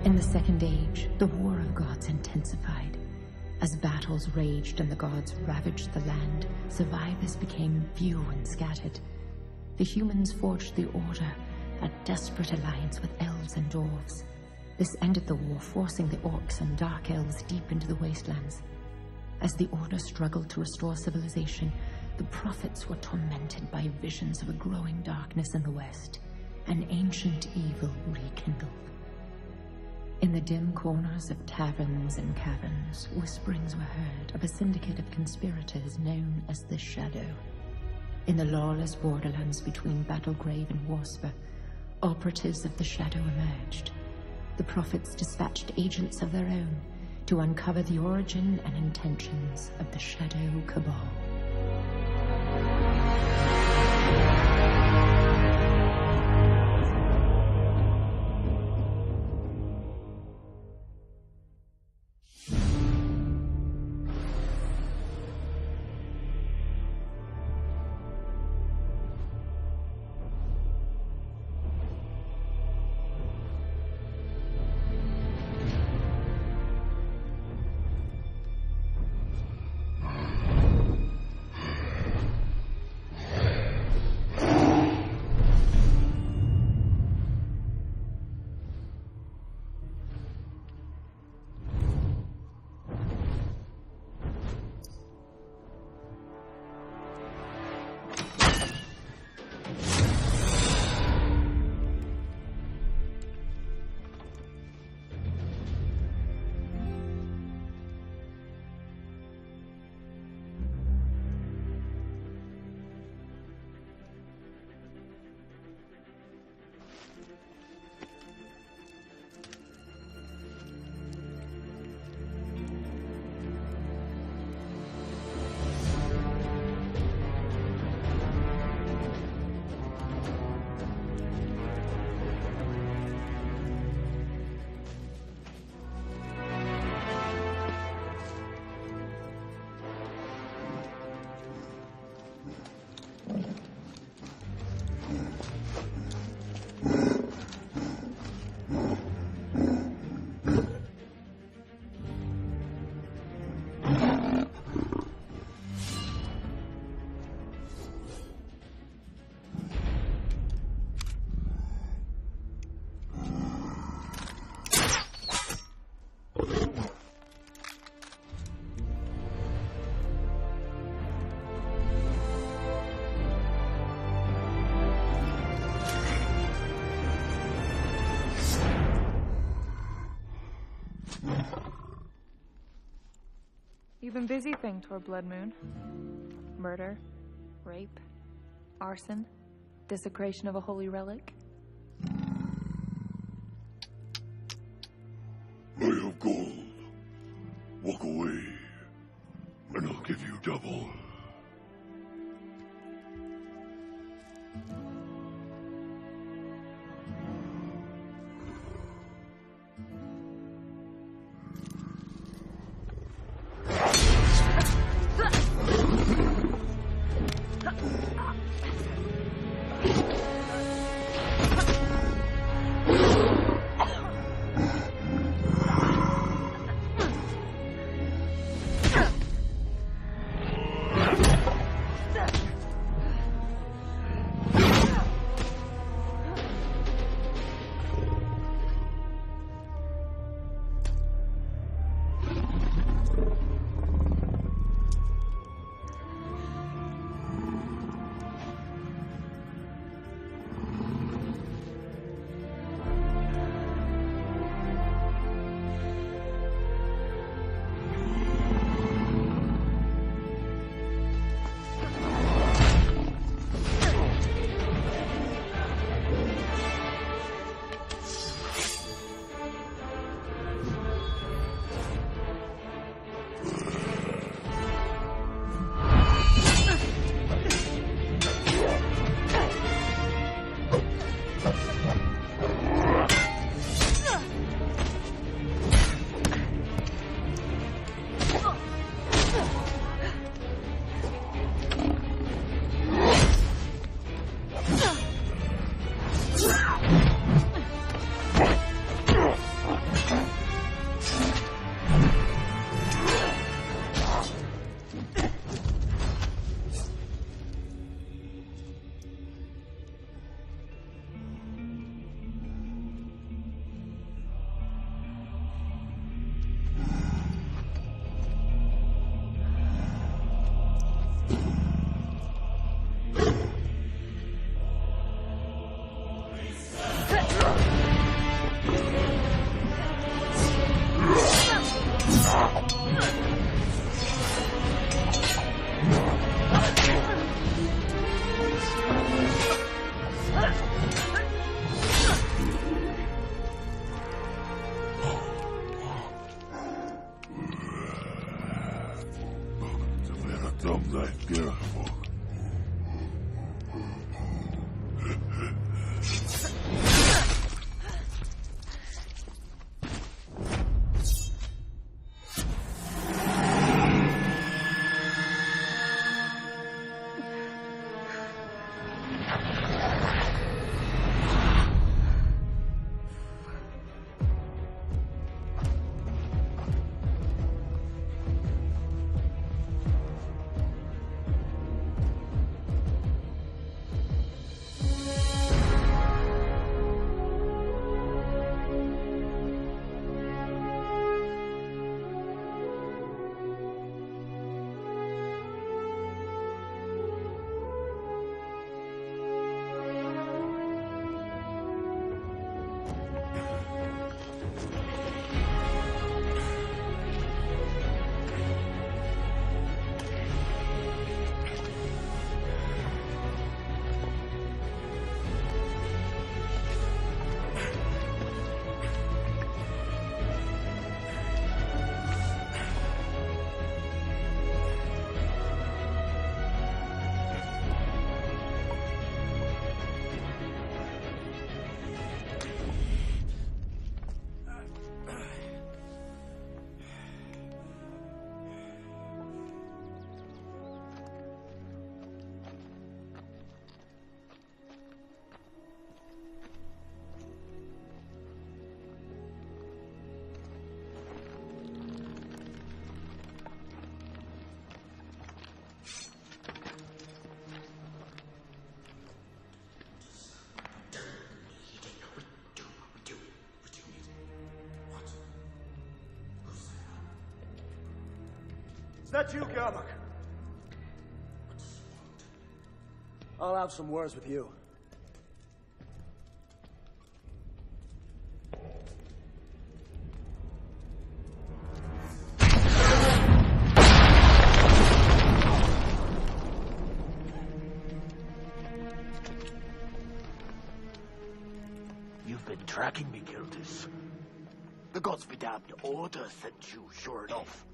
In the Second Age, the War of Gods intensified. As battles raged and the gods ravaged the land, survivors became few and scattered. The humans forged the Order, a desperate alliance with elves and dwarves. This ended the war, forcing the orcs and dark elves deep into the wastelands. As the Order struggled to restore civilization, the prophets were tormented by visions of a growing darkness in the west, an ancient evil rekindled. In the dim corners of taverns and caverns, whisperings were heard of a syndicate of conspirators known as the Shadow. In the lawless borderlands between Battlegrave and Warsper, operatives of the Shadow emerged. The prophets dispatched agents of their own to uncover the origin and intentions of the Shadow Cabal. You've been busy thing toward Blood Moon. Murder, rape, arson, desecration of a holy relic. I have gold. Walk away, and I'll give you double. Там наверху. Is that you, Garbuck? I'll have some words with you. You've been tracking me, Gildas. The gods be damned, Order sent you, sure enough.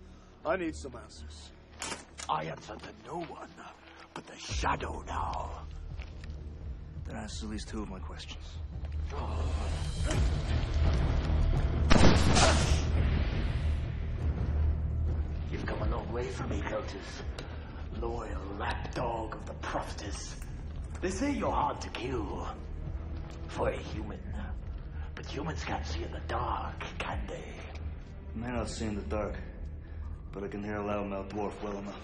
I need some answers. I answer to no one, but the Shadow now. That answers at least two of my questions. You've come a long way from me, Gildas. Loyal lapdog of the prophetess. They say you're hard to kill. For a human. But humans can't see in the dark, can they? I may not see in the dark, but I can hear a loudmouth dwarf well enough.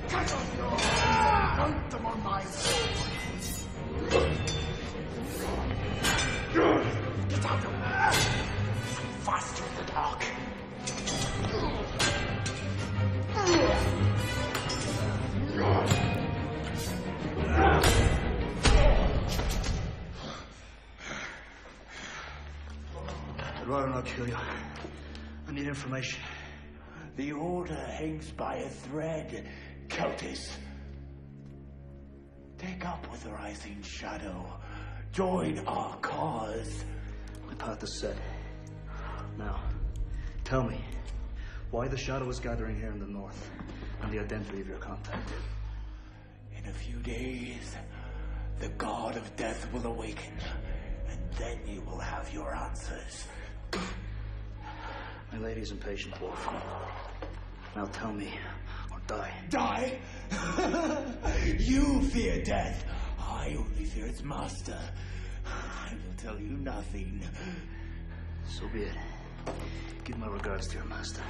Cut off your mount them on my sword. Get out of there! Faster in the dark. I'd rather not kill you. I need information. The Order hangs by a thread, Celtis. Take up with the rising Shadow. Join our cause. My path is set. Now, tell me why the Shadow is gathering here in the north and the identity of your contact. In a few days, the God of Death will awaken, and then you will have your answers. My lady's impatient, dwarf. Now tell me, or die. Die? You fear death. I only fear its master. I will tell you nothing. So be it. Give my regards to your master.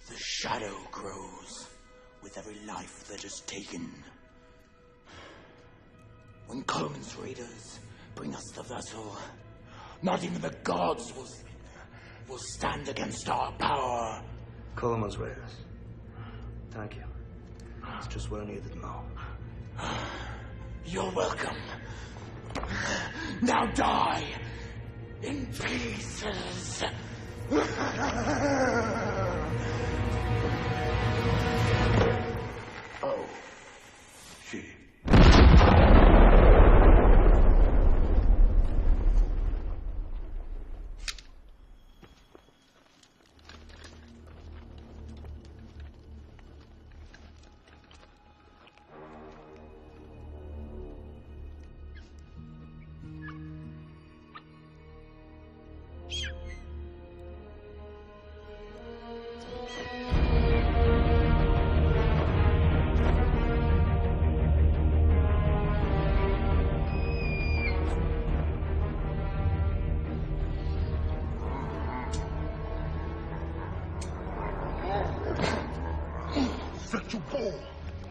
The shadow grows with every life that is taken. When Coleman's raiders bring us the vessel, not even the gods will stand against our power. Coleman's raiders. Thank you. That's just what I needed to know. You're welcome. Now die in pieces. Oh, she.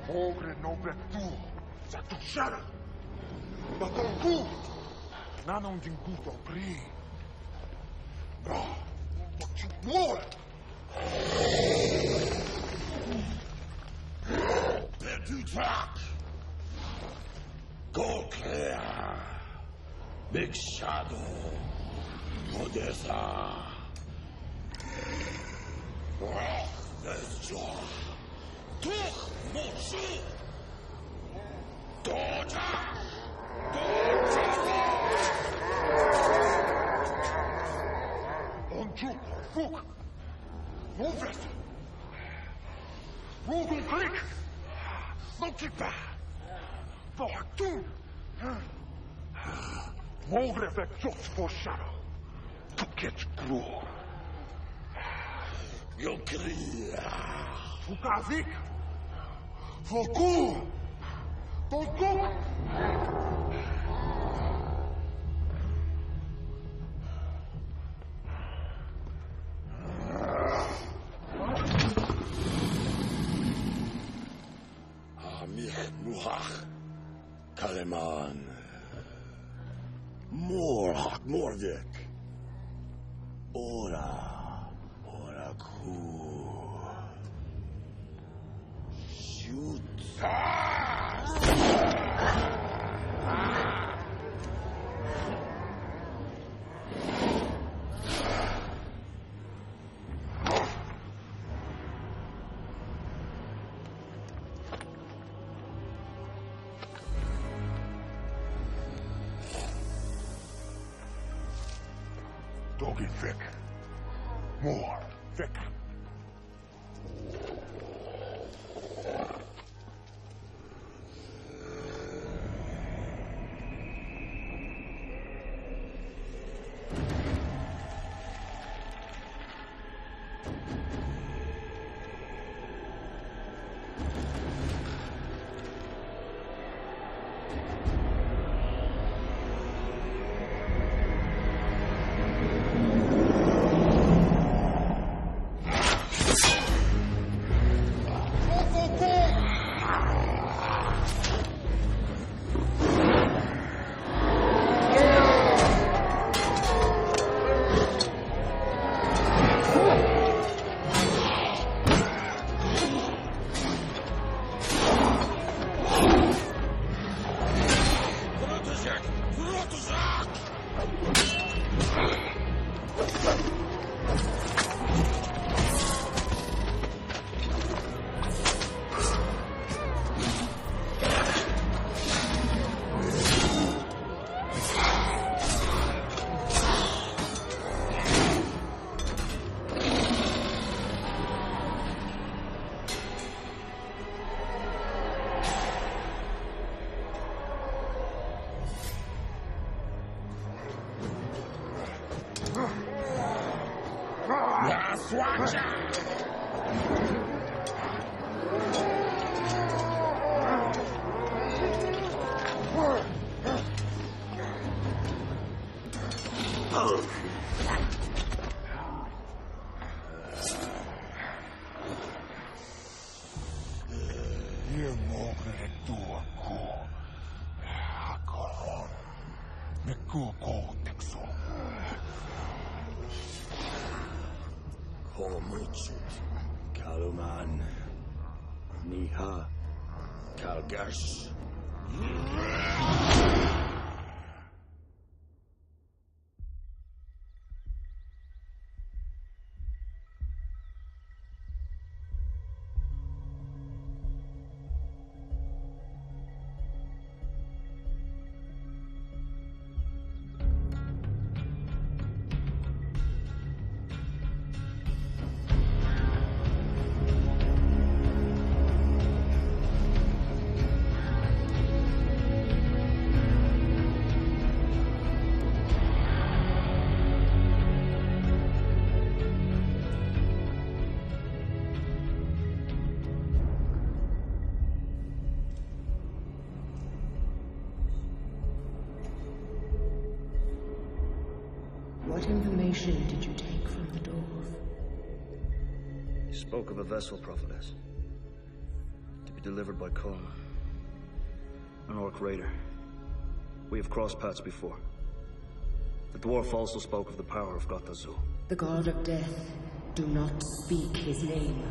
Ogre nobre tu, sa tu shara. Ma con tu, nana un jinguto pri. No, what you more? Per tu track. Go clear. Big shadow. Odessa. There's joy. Toch, mochi! Doja! Doja! On jour, fuk! Move it! Move on click! Non tu pas! For tout! Move avec just for shadow! To get grow! You'll clear! Fukavik! Foku! Don't cook! Amich Muhach Kaleman Morhak Mordek Ora Ku Shoot! Doggy thick. More thick. Kaluman, Niha, Kalgash, What information did you take from the dwarf? He spoke of a vessel, prophetess, to be delivered by Coleman, an orc raider. We have crossed paths before. The dwarf also spoke of the power of Gatazu. The god of death. Do not speak his name.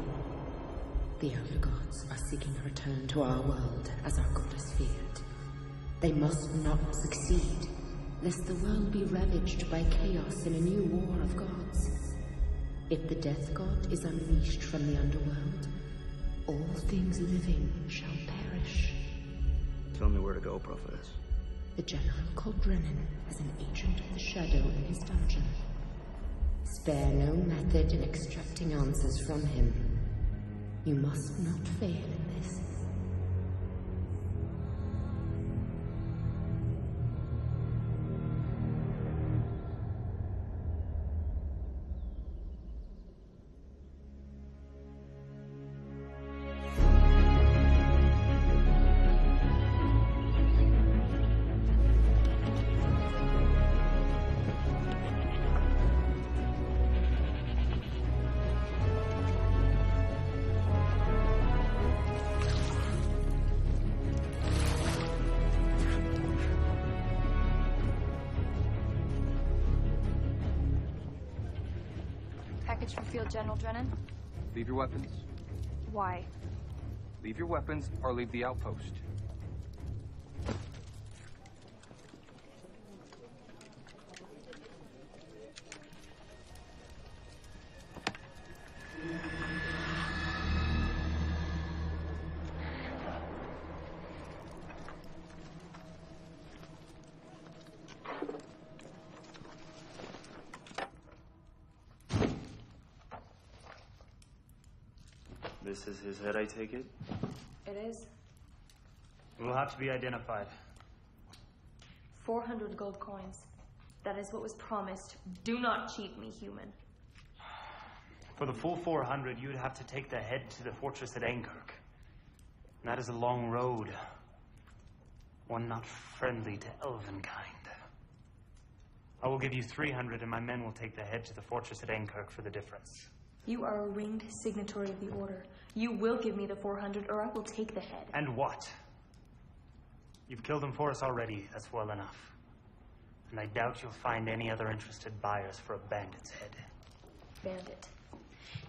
The elder gods are seeking a return to our world as our goddess feared. They must not succeed, lest the world be ravaged by chaos in a new war of gods. If the death god is unleashed from the underworld, all things living shall perish. Tell me where to go, prophetess. The general called Drennan as an agent of the shadow in his dungeon. Spare no method in extracting answers from him. You must not fail in this. Package for Field General Drennan. Leave your weapons. Why? Leave your weapons or leave the outpost. This is his head, I take it? It is. It will have to be identified. 400 gold coins. That is what was promised. Do not cheat me, human. For the full 400, you'd have to take the head to the fortress at Ankirk. And that is a long road. One not friendly to elvenkind. I will give you 300, and my men will take the head to the fortress at Ankirk for the difference. You are a ringed signatory of the order. You will give me the 400, or I will take the head. And what? You've killed him for us already. That's well enough. And I doubt you'll find any other interested buyers for a bandit's head. Bandit.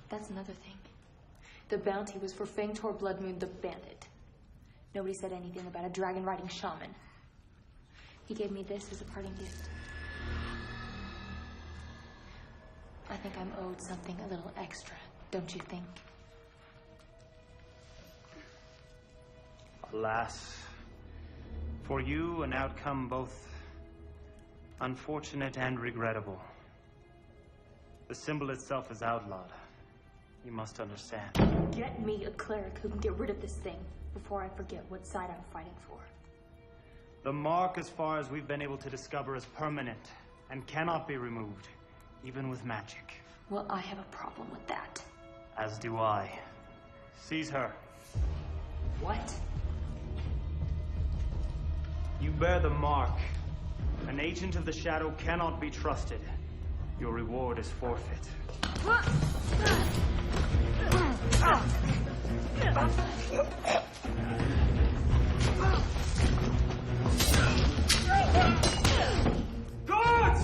That's another thing. The bounty was for Fangtor Bloodmoon the Bandit. Nobody said anything about a dragon-riding shaman. He gave me this as a parting gift. I think I'm owed something a little extra, don't you think? Alas, for you, an outcome both unfortunate and regrettable. The symbol itself is outlawed. You must understand. Get me a cleric who can get rid of this thing before I forget what side I'm fighting for. The mark, as far as we've been able to discover, is permanent and cannot be removed, even with magic. Well, I have a problem with that. As do I. Seize her. What? You bear the mark. An agent of the shadow cannot be trusted. Your reward is forfeit. Guards!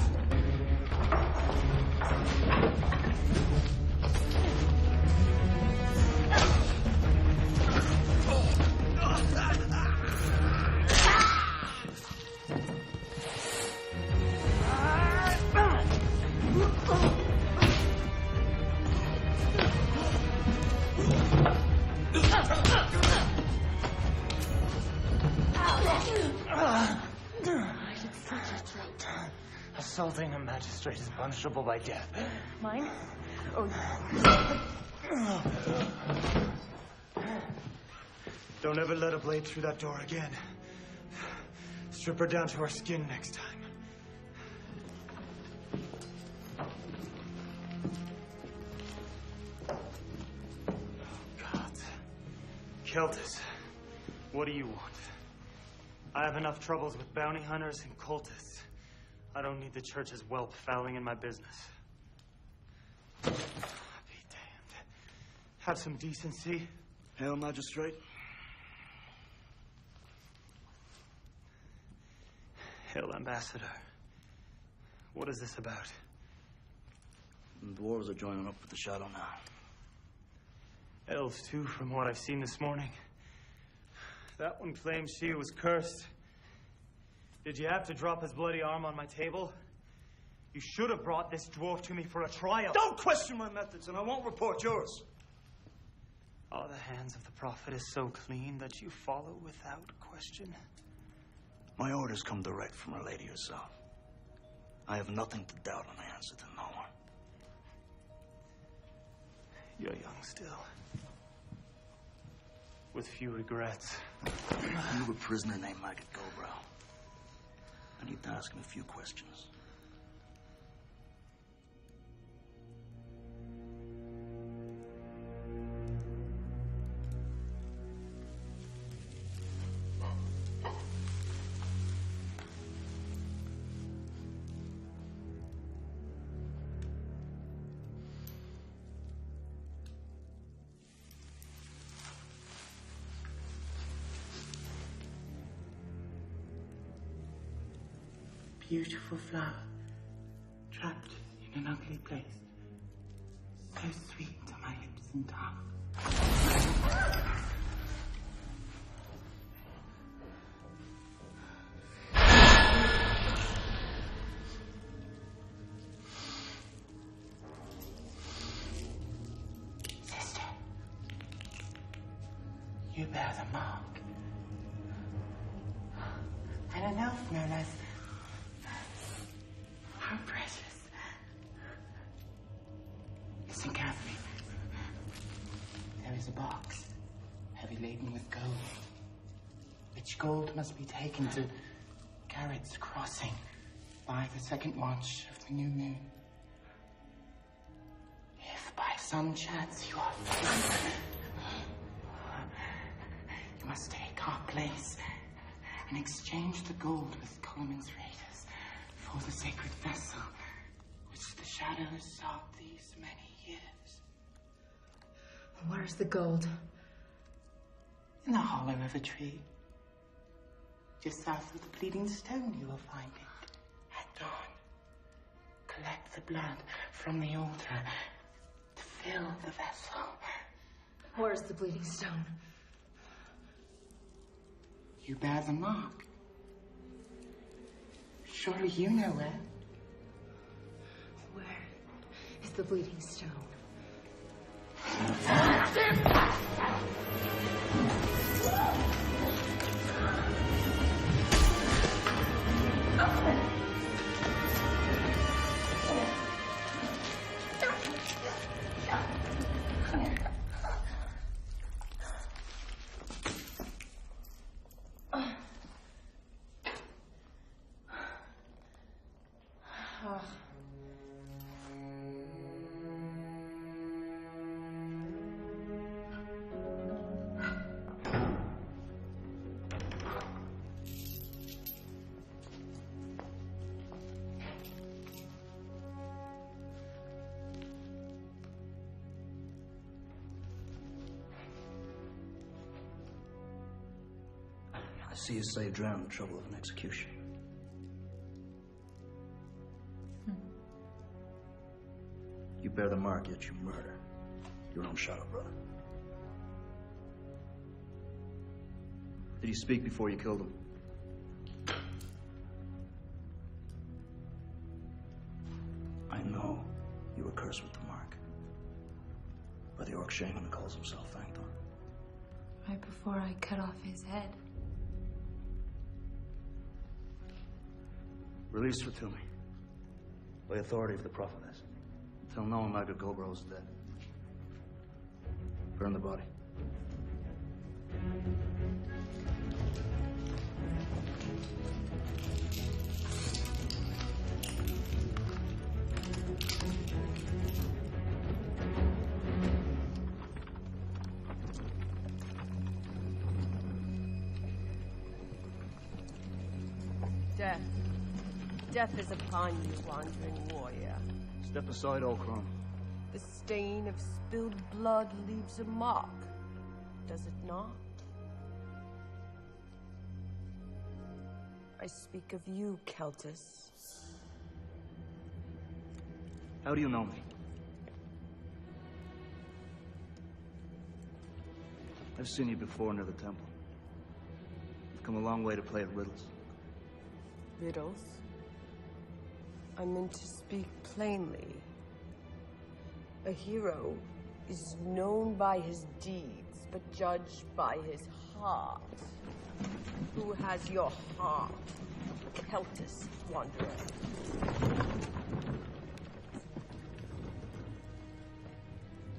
Assaulting a magistrate is punishable by death. Mine? Or Don't ever let a blade through that door again. Strip her down to her skin next time. God. Keltis, what do you want? I have enough troubles with bounty hunters and cultists. I don't need the church's whelp fouling in my business. Be damned. Have some decency. Hail, Magistrate. Hail, Ambassador. What is this about? The dwarves are joining up with the Shadow now. Elves, too, from what I've seen this morning. That one claims she was cursed. Did you have to drop his bloody arm on my table? You should have brought this dwarf to me for a trial. Don't question my methods, and I won't report yours. Oh, the hands of the prophet is so clean that you follow without question. My orders come direct from Our Lady herself. I have nothing to doubt, and I answer to no one. You're young still. With few regrets. You have a prisoner named Maggot Gobrow. I need to ask him a few questions. Beautiful flower, trapped in an ugly place. So sweet to my lips and tongue. Sister, you bear the mark. And an elf no less. How precious. Listen carefully. There is a box, heavy laden with gold. Which gold must be taken to Garrett's Crossing by the second watch of the new moon. If by some chance you are found, you must take our place and exchange the gold with Coleman's raiders for the sacred vessel which the shadows sought these many years. Where's the gold? In the hollow of a tree. Just south of the bleeding stone you will find it. At dawn. Collect the blood from the altar to fill the vessel. Where's the bleeding stone? You bear the mark. Surely you know where. Where is the bleeding stone? I see you saved Drown the trouble of an execution. You bear the mark, yet you murder your own shadow brother. Did you speak before you killed him? I know you were cursed with the mark by the orc shaman who calls himself Fangthorn. Right before I cut off his head. Release her to me. By authority of the prophetess. Tell no one Margaret Goldborough is dead. Burn the body. Death. Death is upon you, wandering warrior. Step aside, old crone. The stain of spilled blood leaves a mark, does it not? I speak of you, Celtus. How do you know me? I've seen you before near the temple. You've come a long way to play at riddles. Riddles? I meant to speak plainly. A hero is known by his deeds, but judged by his heart. Who has your heart? Celtus, wanderer.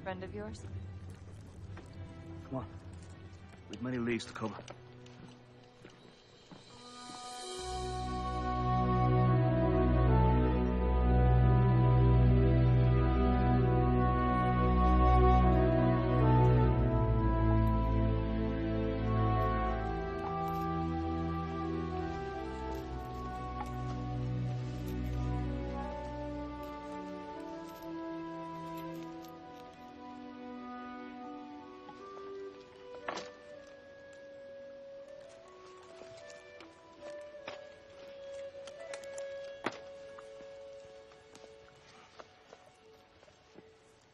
Friend of yours? Come on. We've many leagues to cover.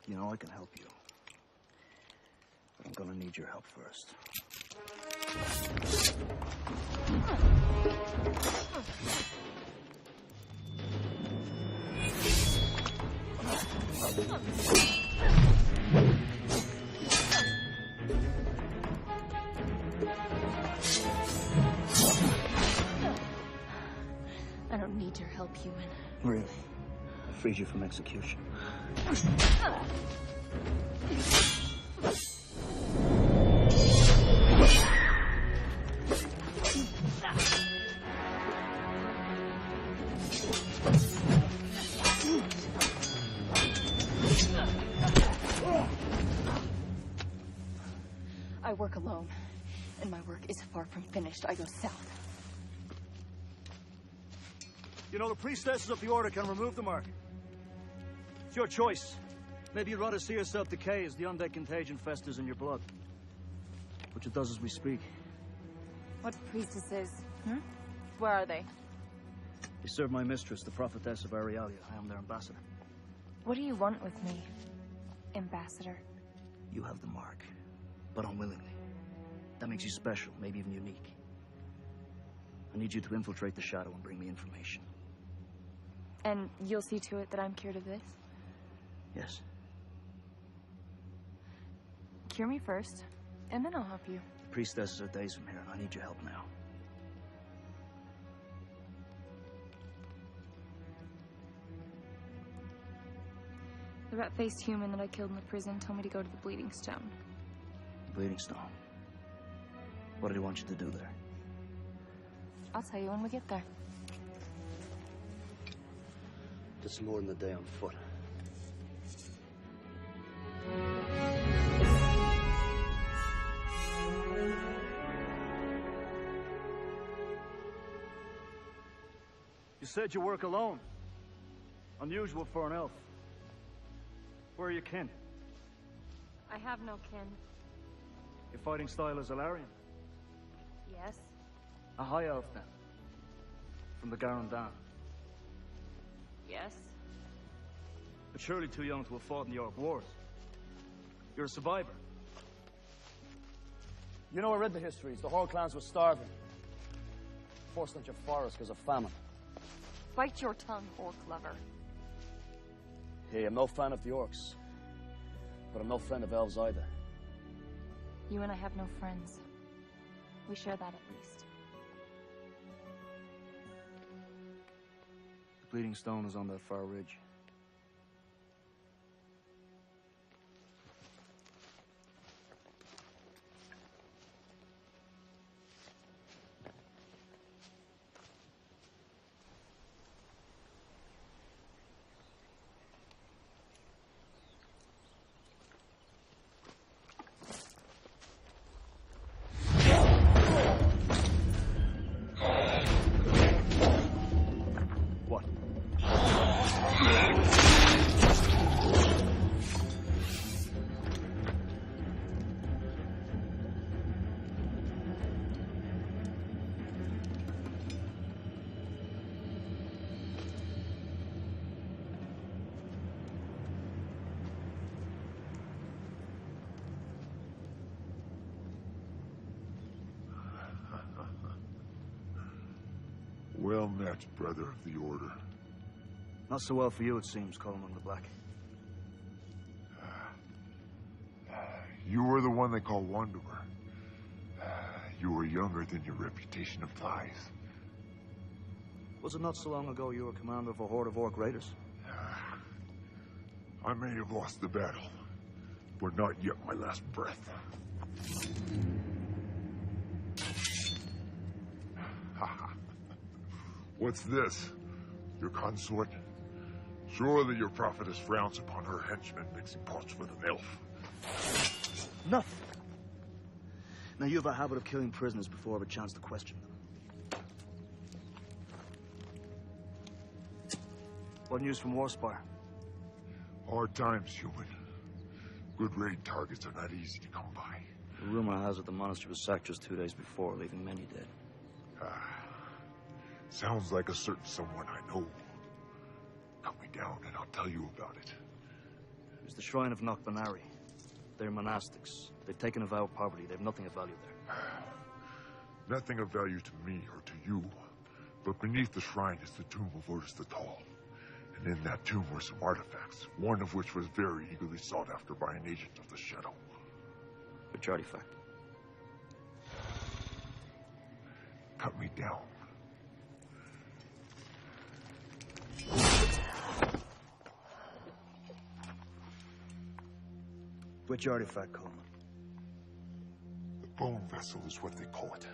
You know, I can help you. But I'm gonna need your help first. I don't need your help, human. Really? I freed you from execution. I work alone, and my work is far from finished. I go south. You know, the priestesses of the Order can remove the mark. It's your choice. Maybe you'd rather see yourself decay as the undead contagion festers in your blood. Which it does as we speak. What priestesses? Where are they? They serve my mistress, the prophetess of Arialia. I am their ambassador. What do you want with me, ambassador? You have the mark, but unwillingly. That makes you special, maybe even unique. I need you to infiltrate the shadow and bring me information. And you'll see to it that I'm cured of this? Yes. Cure me first, and then I'll help you. The priestesses are days from here, and I need your help now. The rat-faced human that I killed in the prison told me to go to the Bleeding Stone. The Bleeding Stone? What did he want you to do there? I'll tell you when we get there. It's more than a day on foot. You said you work alone. Unusual for an elf. Where are your kin? I have no kin. Your fighting style is Alarian. Yes? A high elf, then. From the Garandan. Yes? But surely too young to have fought in the York Wars. You're a survivor. You know, I read the histories. The whole clans were starving. Forced into forest because of famine. Bite your tongue, orc lover. Hey, I'm no fan of the orcs. But I'm no friend of elves either. You and I have no friends. We share that at least. The Bleeding Stone is on that far ridge. Well met, brother of the Order. Not so well for you, it seems, Coleman the Black. You were the one they call Wanderer. You were younger than your reputation implies. Was it not so long ago you were commander of a horde of orc raiders? I may have lost the battle, but not yet my last breath. What's this? Your consort? Surely your prophetess frowns upon her henchman mixing pots with an elf. Nothing. Now, you have a habit of killing prisoners before I have a chance to question them. What news from Warspire? Hard times, human. Good raid targets are not easy to come by. The rumor has it the monastery was sacked just 2 days before, leaving many dead. Sounds like a certain someone I know. Cut me down and I'll tell you about it. There's the shrine of Knockbanari. They're monastics. They've taken a vow of poverty. They have nothing of value there. Nothing of value to me or to you. But beneath the shrine is the tomb of Urus the Tall. And in that tomb were some artifacts, one of which was very eagerly sought after by an agent of the Shadow. Which artifact? Cut me down. Which artifact, Coleman? The bone vessel is what they call it.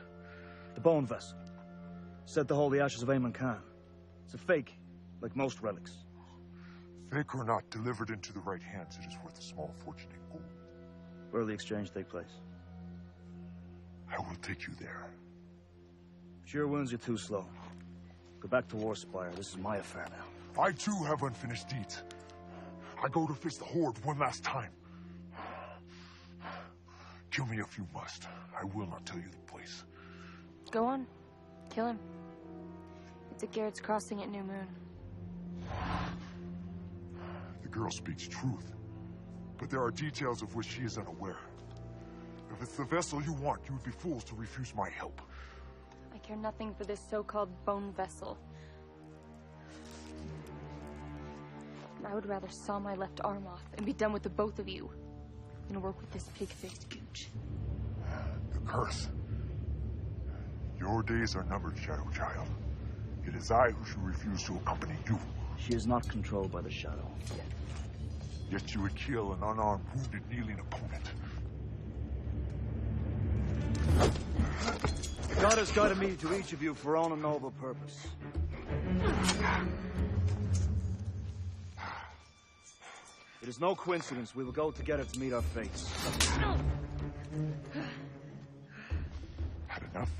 The bone vessel. Said to hold the ashes of Ayman Khan. It's a fake, like most relics. Fake or not, delivered into the right hands, it is worth a small fortune in gold. Where will the exchange take place? I will take you there. Sure wounds you're too slow. Go back to Warspire. This is my affair now. I too have unfinished deeds. I go to face the Horde one last time. Kill me if you must. I will not tell you the place. Go on. Kill him. It's at Garrett's Crossing at New Moon. The girl speaks truth, but there are details of which she is unaware. If it's the vessel you want, you would be fools to refuse my help. I care nothing for this so-called bone vessel. I would rather saw my left arm off and be done with the both of you than work with this pig-faced gooch. The curse. Your days are numbered, Shadow Child. It is I who should refuse to accompany you. She is not controlled by the Shadow. Yet you would kill an unarmed, wounded, kneeling opponent. God has guided me to each of you for own and noble purpose. It is no coincidence we will go together to meet our fates. Had enough?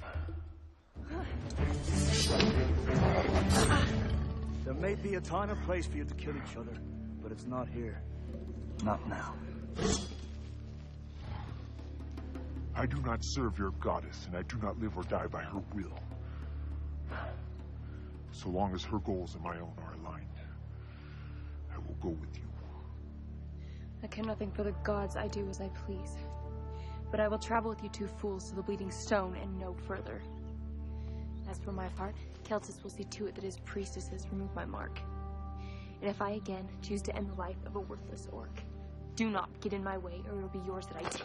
There may be a time and place for you to kill each other, but it's not here. Not now. I do not serve your goddess, and I do not live or die by her will. So long as her goals and my own are aligned, I will go with you. I care nothing for the gods. I do as I please. But I will travel with you two fools to the Bleeding Stone and no further. As for my part, Keltis will see to it that his priestesses remove my mark. And if I again choose to end the life of a worthless orc, do not get in my way, or it'll be yours that I take.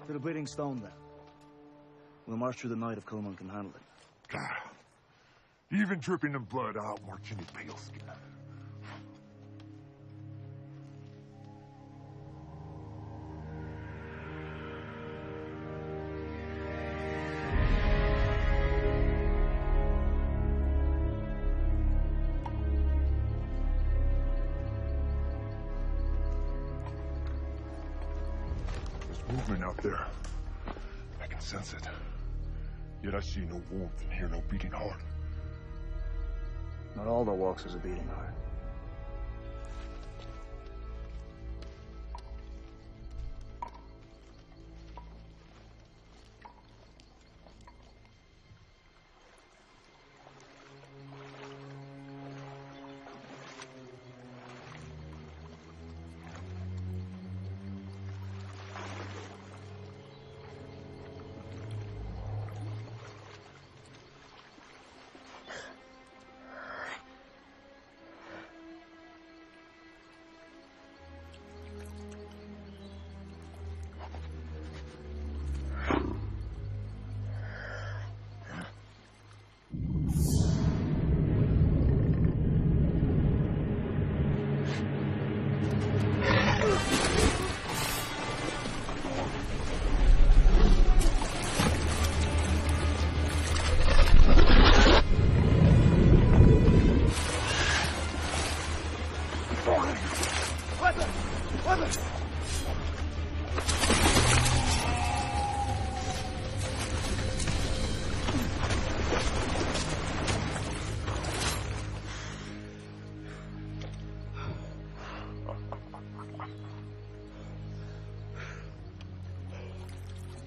To the Bleeding Stone, then. We'll march through the night if Coleman can handle it. Even dripping in blood, I'll march any pale skin. Movement out there. I can sense it. Yet I see no warmth and hear no beating heart. Not all the walks is a beating heart.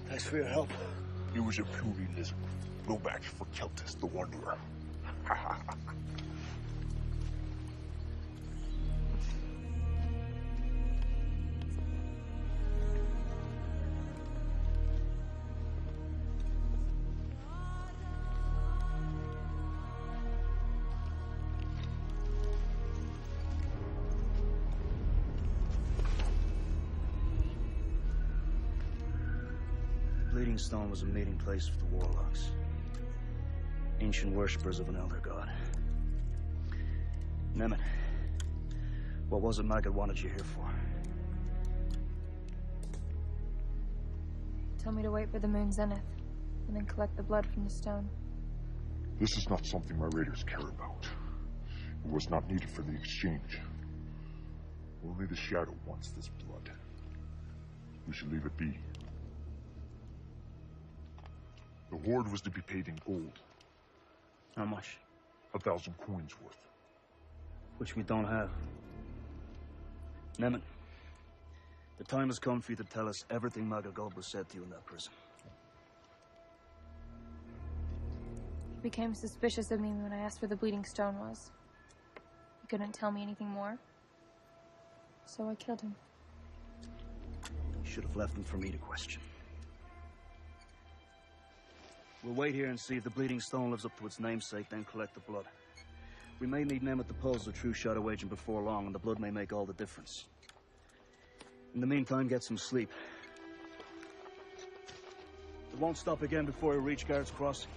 Thanks for your help. It was a puny lizard. No match for Keltis the Wanderer. Bleeding Stone was a meeting place for the warlocks. Ancient worshippers of an elder god. Nemeth, what was it Maggot wanted you here for? Tell me to wait for the moon's zenith, and then collect the blood from the stone. This is not something my raiders care about. It was not needed for the exchange. Only the Shadow wants this blood. We should leave it be. The Horde was to be paid in gold. How much? 1,000 coins worth. Which we don't have. Nemeth, the time has come for you to tell us everything Magagobra said to you in that prison. He became suspicious of me when I asked where the bleeding stone was. He couldn't tell me anything more. So I killed him. You should have left him for me to question. We'll wait here and see if the bleeding stone lives up to its namesake, then collect the blood. We may need Nemeth to pose the true Shadow Agent before long, and the blood may make all the difference. In the meantime, get some sleep. It won't stop again before we reach Guards Crossing.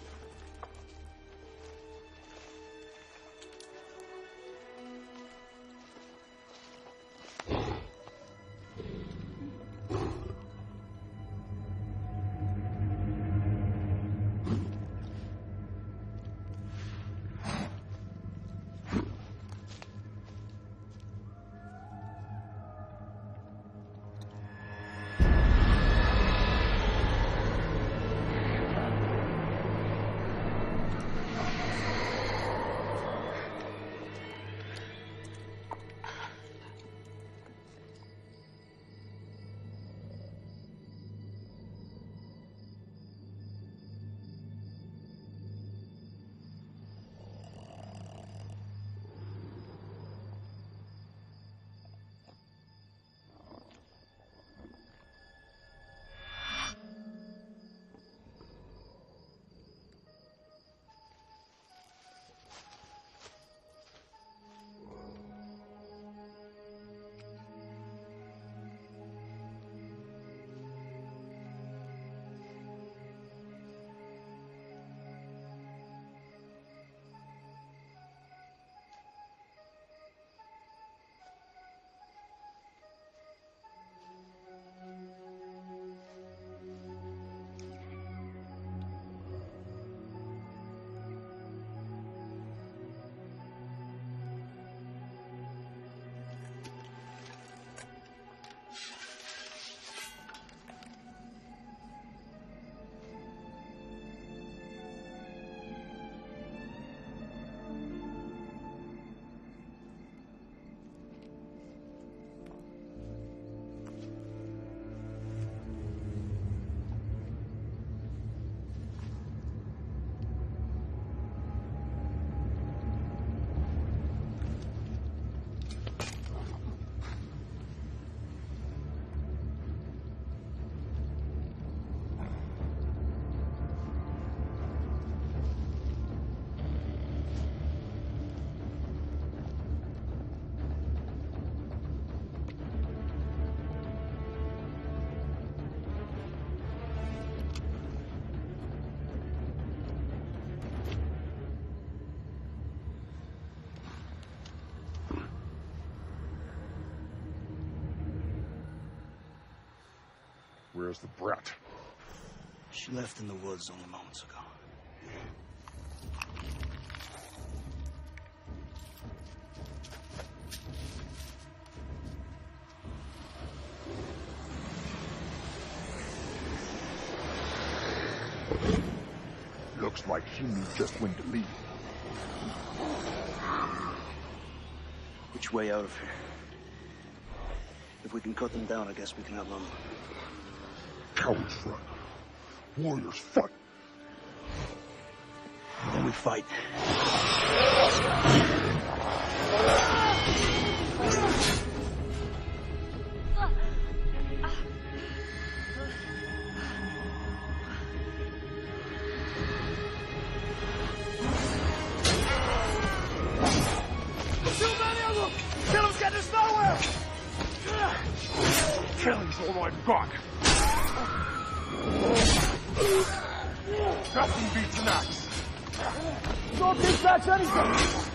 Where's the brat? She left in the woods only moments ago. Looks like she knew just when to leave. Which way out of here? If we can cut them down, I guess we can outrun them. Cowards run. Warriors fight. Then we fight. Killing's all I've got. Nothing beats an axe. Don't dispatch anything!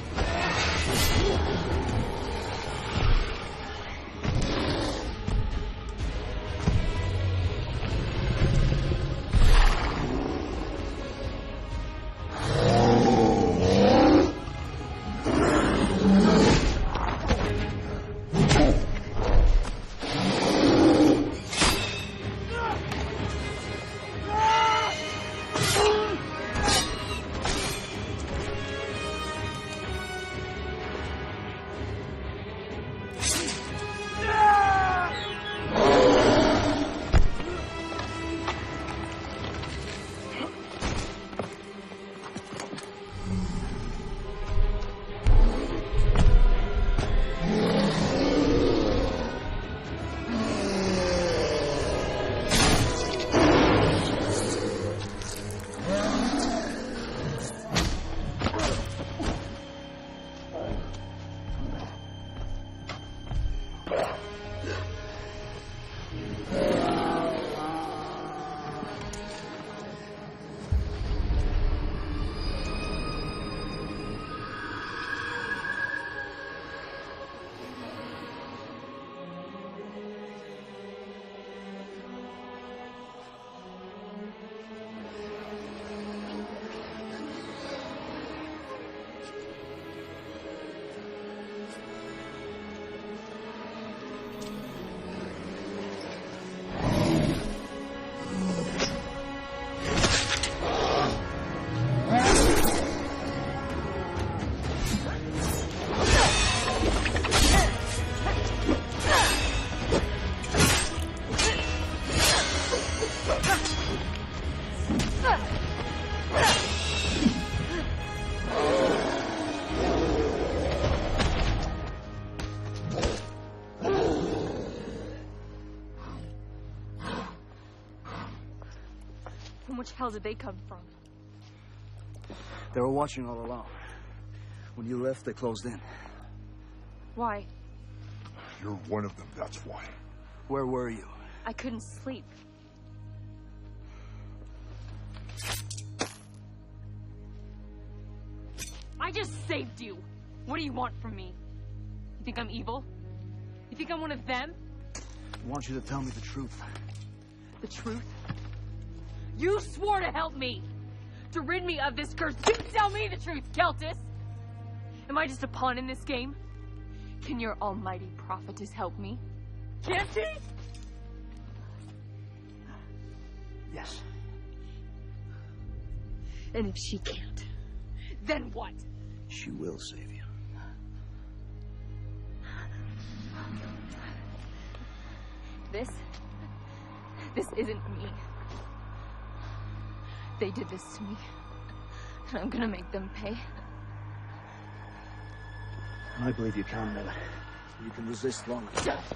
Which hell did they come from? They were watching all along. When you left, they closed in. Why? You're one of them, that's why. Where were you? I couldn't sleep. I just saved you. What do you want from me? You think I'm evil? You think I'm one of them? I want you to tell me the truth. The truth? You swore to help me! To rid me of this curse. You tell me the truth, Keltis! Am I just a pawn in this game? Can your almighty prophetess help me? Can't she? Yes. And if she can't, then what? She will save you. This isn't me. They did this to me. And I'm gonna make them pay. I believe you can, Miller. You can resist long enough.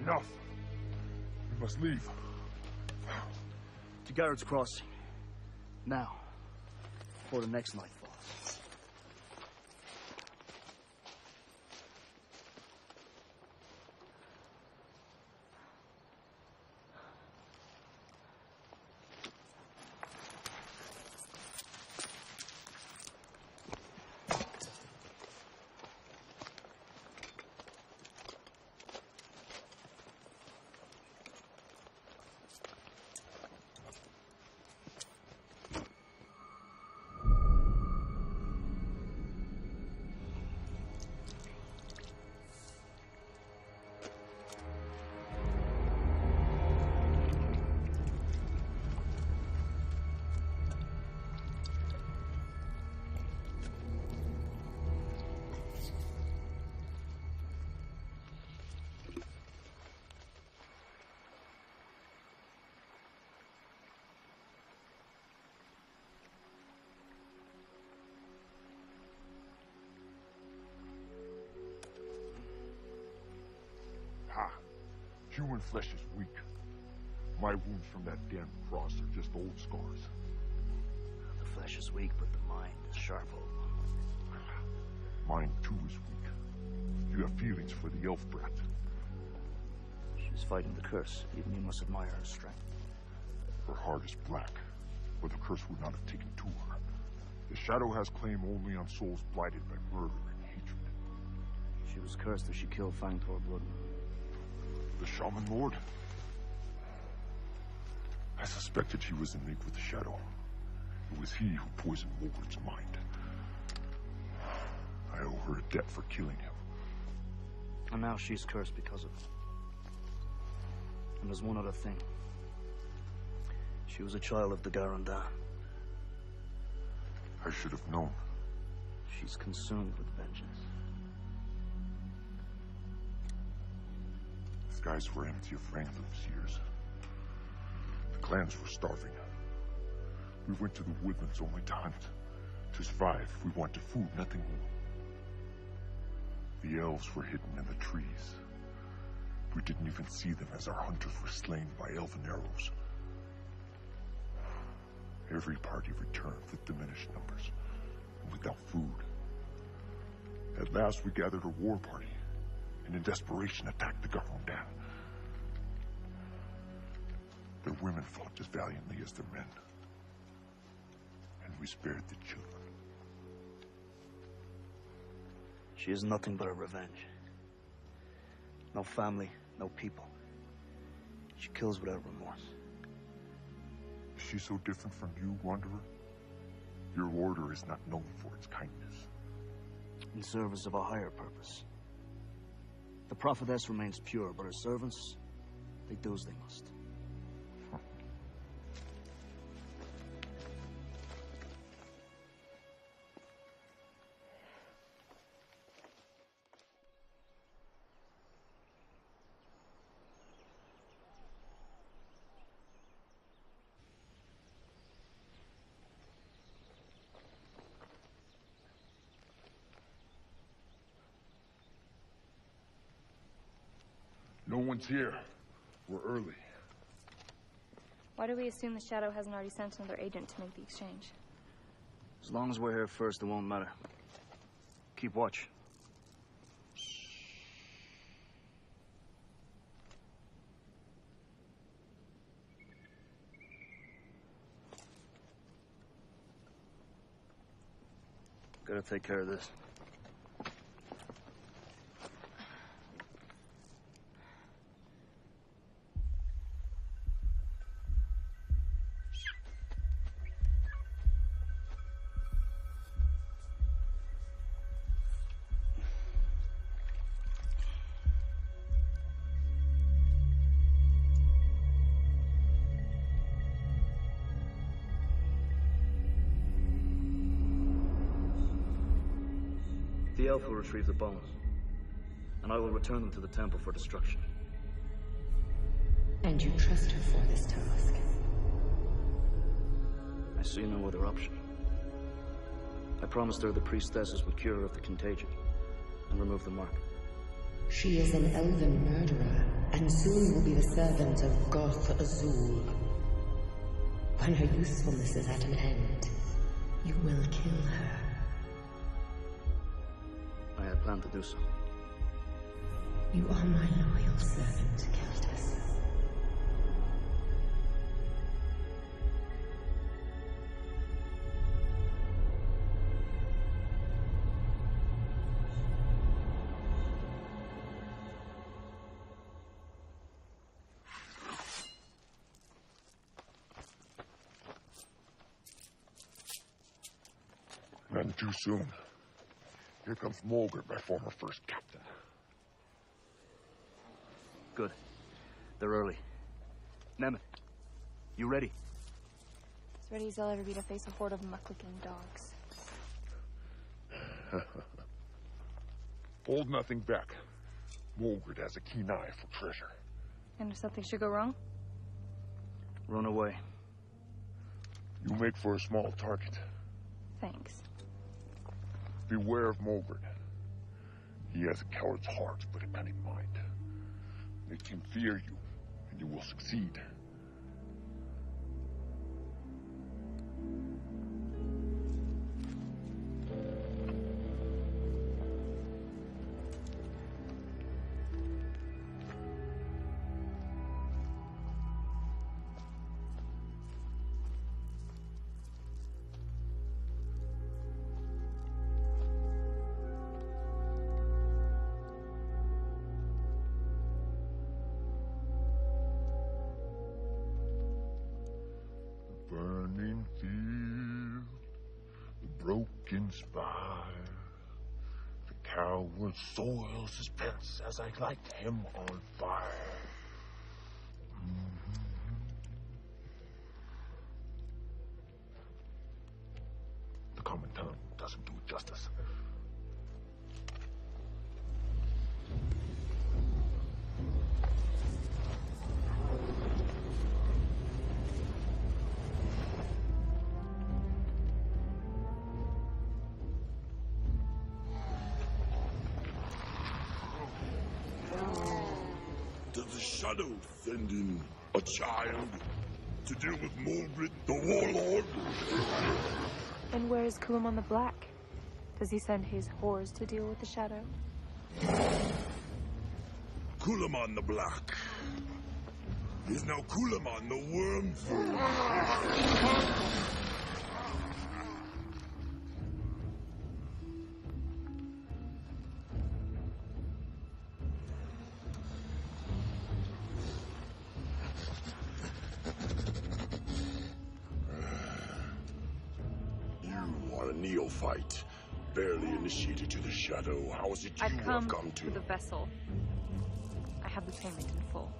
Enough. We must leave. To Garrett's Crossing. Now. Before the next night falls. Human flesh is weak. My wounds from that damn cross are just old scars. The flesh is weak, but the mind is sharp, old one. Mine, too, is weak. You have feelings for the elf brat. She's fighting the curse. Even you must admire her strength. Her heart is black, but the curse would not have taken to her. The shadow has claim only on souls blighted by murder and hatred. She was cursed as she killed Fangtor Bloodman. The Shaman Lord? I suspected he was in league with the shadow. It was he who poisoned Wolvert's mind. I owe her a debt for killing him. And now she's cursed because of it. And there's one other thing. She was a child of the Garandan. I should have known. She's consumed with vengeance. The skies were empty of rain for those years. The clans were starving. We went to the woodlands only to hunt. To survive, we wanted food, nothing more. The elves were hidden in the trees. We didn't even see them as our hunters were slain by elven arrows. Every party returned with diminished numbers, and without food. At last, we gathered a war party, and in desperation attacked the Garandan. Their women fought as valiantly as their men, and we spared the children. She is nothing but a revenge. No family, no people. She kills without remorse. Is she so different from you, Wanderer? Your order is not known for its kindness. In service of a higher purpose. The prophetess remains pure, but her servants, they do as they must. No one's here. We're early. Why do we assume the Shadow hasn't already sent another agent to make the exchange? As long as we're here first, it won't matter. Keep watch. Gotta take care of this. The elf will retrieve the bones, and I will return them to the temple for destruction. And you trust her for this task? I see no other option. I promised her the priestesses would cure her of the contagion and remove the mark. She is an elven murderer, and soon will be the servant of Goth Azul. When her usefulness is at an end, you will kill her. I had planned to do so. You are my loyal servant, Countess. None too soon. Here comes Mulger, my former first captain. Good. They're early. Nemeth, you ready? As ready as I'll ever be to face a horde of muck-licking dogs. Hold nothing back. Mulgard has a keen eye for treasure. And if something should go wrong? Run away. You make for a small target. Thanks. Beware of Mulgard. He has a coward's heart, but a cunning mind. Make him fear you, and you will succeed. Burning field, the broken spire, the coward soils his pence as I light him on fire. The common tongue doesn't do it justice. Does the shadow send in a child to deal with Mordred, the warlord? And where is Kulamon the Black? Does he send his whores to deal with the shadow? Kulamon the Black is now Kulamon the Wormfoot. Neophyte, barely initiated to the shadow. How is it you have come to the vessel? I have the payment in full.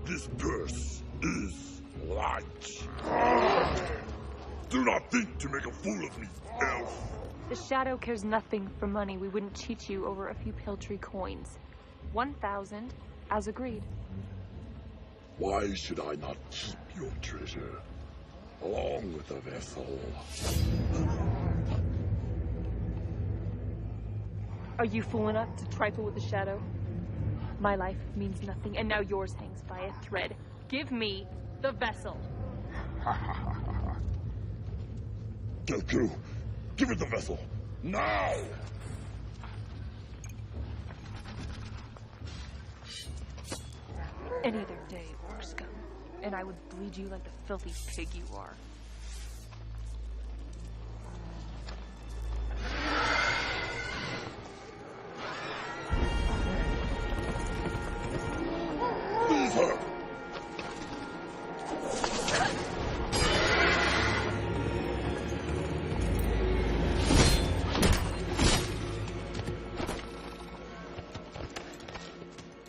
This purse is light. Do not think to make a fool of me, elf. The shadow cares nothing for money. We wouldn't cheat you over a few paltry coins. 1,000, as agreed. Why should I not keep your treasure, along with the vessel? Are you fool enough to trifle with the shadow? My life means nothing, and now yours hangs by a thread. Give me the vessel. Gelku, give it the vessel, now! Any other day, orc scum, and I would bleed you like the filthy pig you are. Leave her!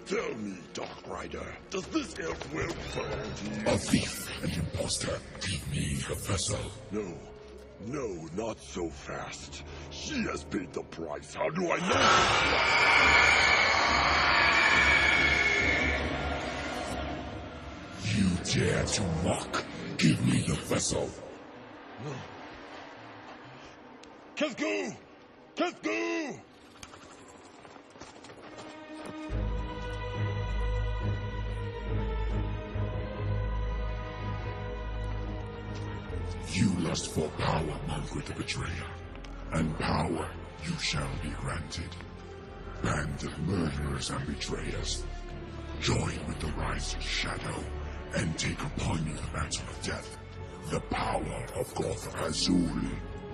Tell me, Dark Rider, does this elf well belong to you? A thief, an imposter. Give me the vessel. No, no, not so fast. She has paid the price. How do I know? You dare to mock? Give me the vessel. No. Kesku! Kesku! You lust for power, Margaret the Betrayer, and power you shall be granted. Band of murderers and betrayers, join with the rising shadow, and take upon you the mantle of death, the power of Goth Azul.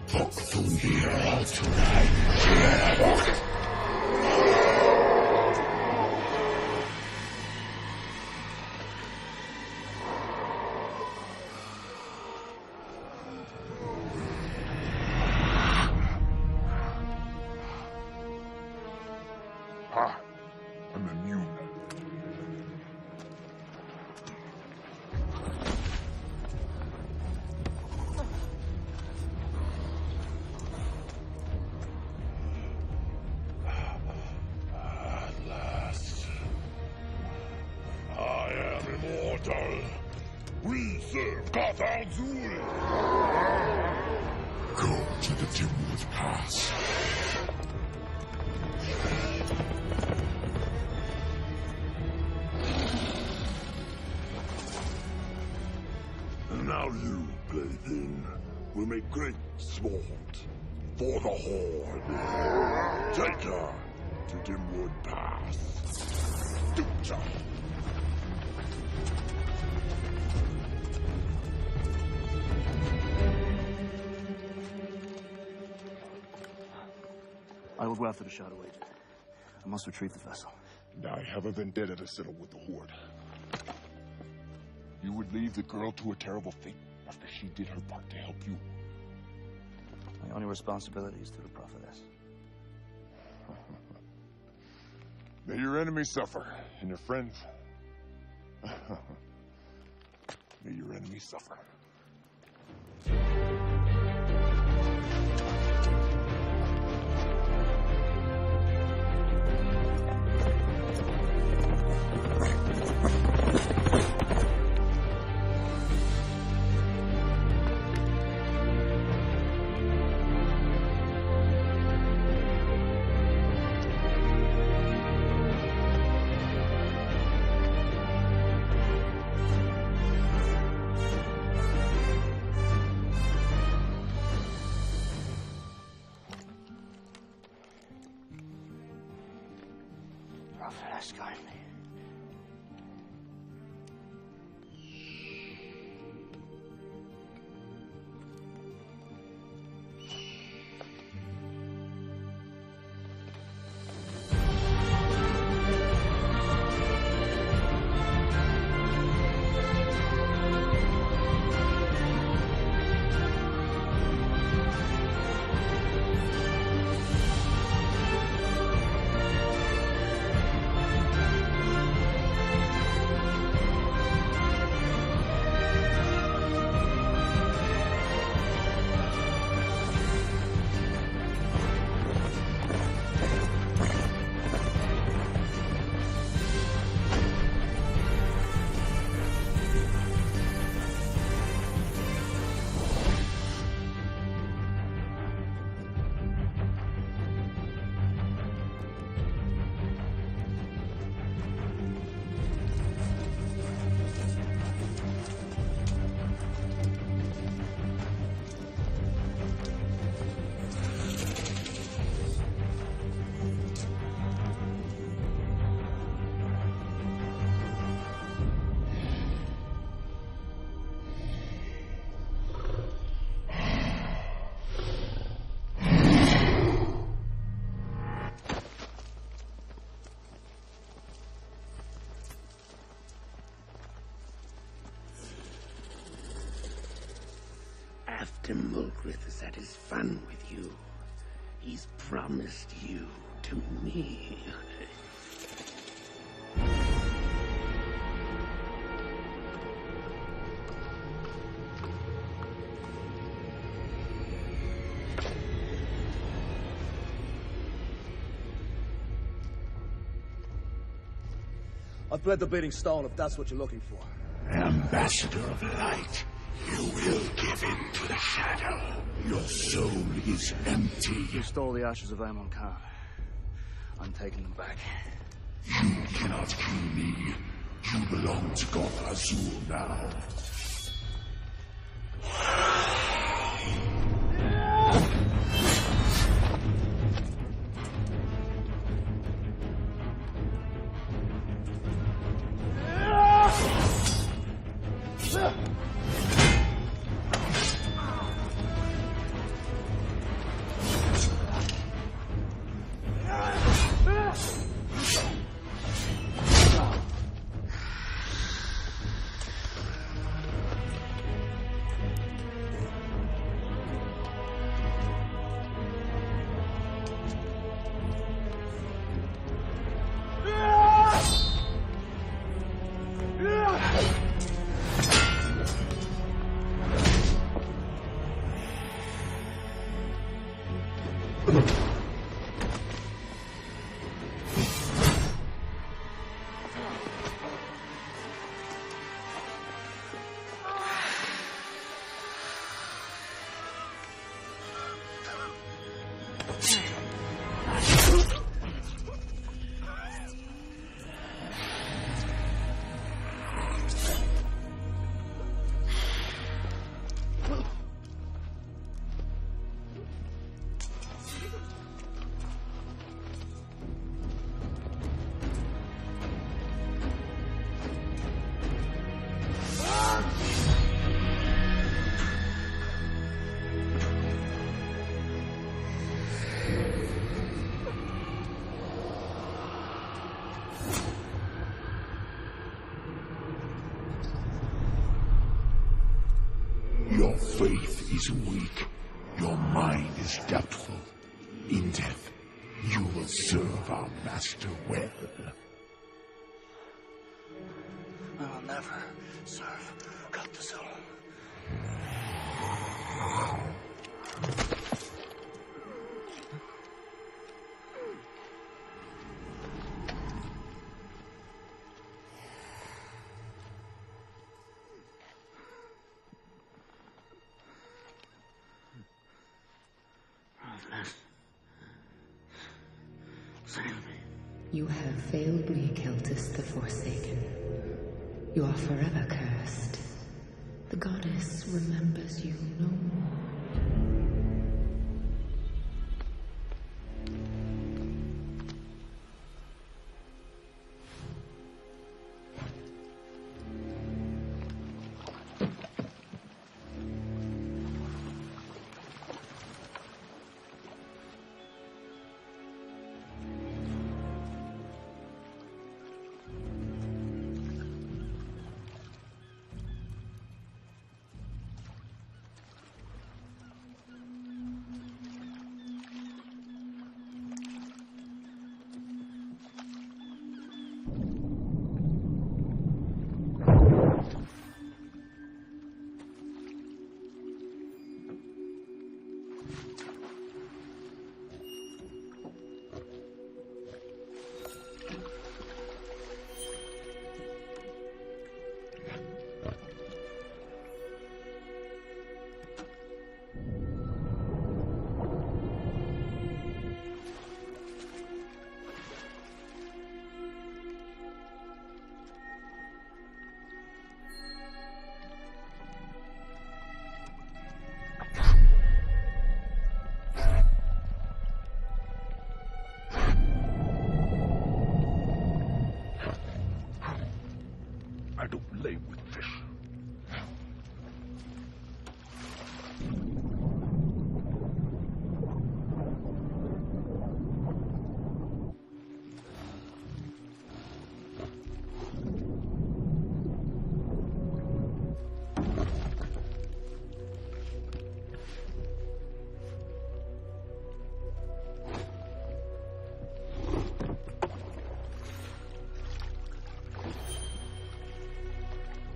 Talk to here tonight. I'm immune. At last. I am immortal. We serve Gotham Zul. Go to the Timwood Pass. And now you, plaything, will make great sport for the Horde. Take her to Dimwood Pass. Doocha. I will go after the Shadow Agent. I must retrieve the vessel. And I have a vendetta to settle with the Horde. You would leave the girl to a terrible fate after she did her part to help you. My only responsibility is to the prophetess. May your enemies suffer, and your friends... May your enemies suffer. Prophetess, guide me. After Mulgrith has had his fun with you, he's promised you to me. I've bled the beating stone if that's what you're looking for. Ambassador of Light, you will give in to the shadow. Your soul is empty. You stole the ashes of Amon Khan. I'm taking them back. You cannot kill me. You belong to Goth Azul now. is weak. Your mind is depthful. In death, you will serve our master well. I will never serve Cultisol. You have failed me, Celtis the Forsaken. You are forever cursed. The goddess remembers you no more. I don't play with fish.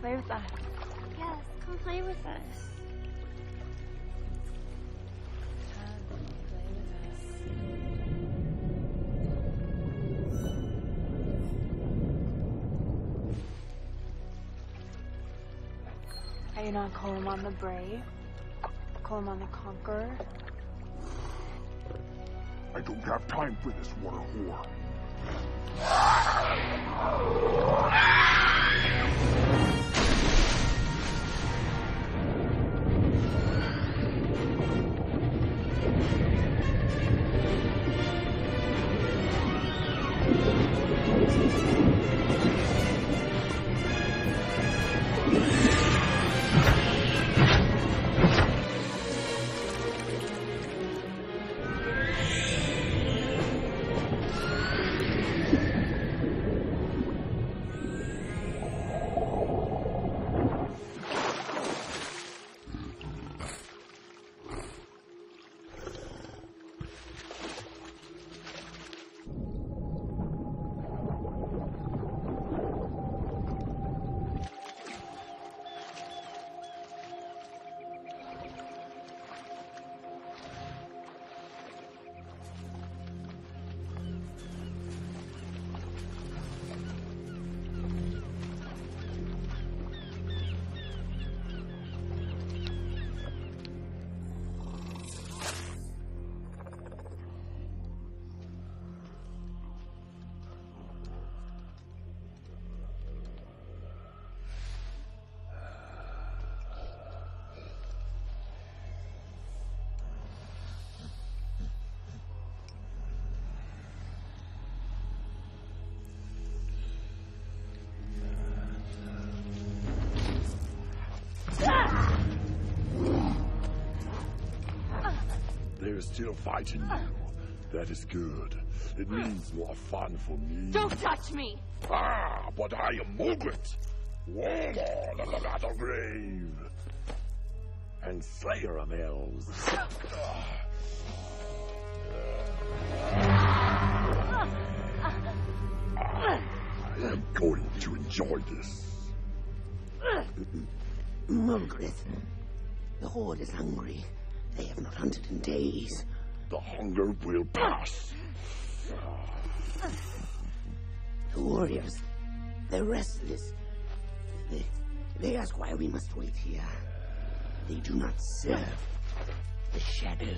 Play with us. Yes, come play with us. Are you not Coleman the Brave? Coleman the Conqueror? I don't have time for this water whore. There's still fight in you. That is good. It means more fun for me. Don't touch me! Ah, but I am Margaret, warlord of the Battlegrave. and slayer of elves. I am going to enjoy this. Mulgrith, the Horde is hungry. They have not hunted in days. The hunger will pass. The warriors, they're restless. They ask why we must wait here. They do not serve the shadow.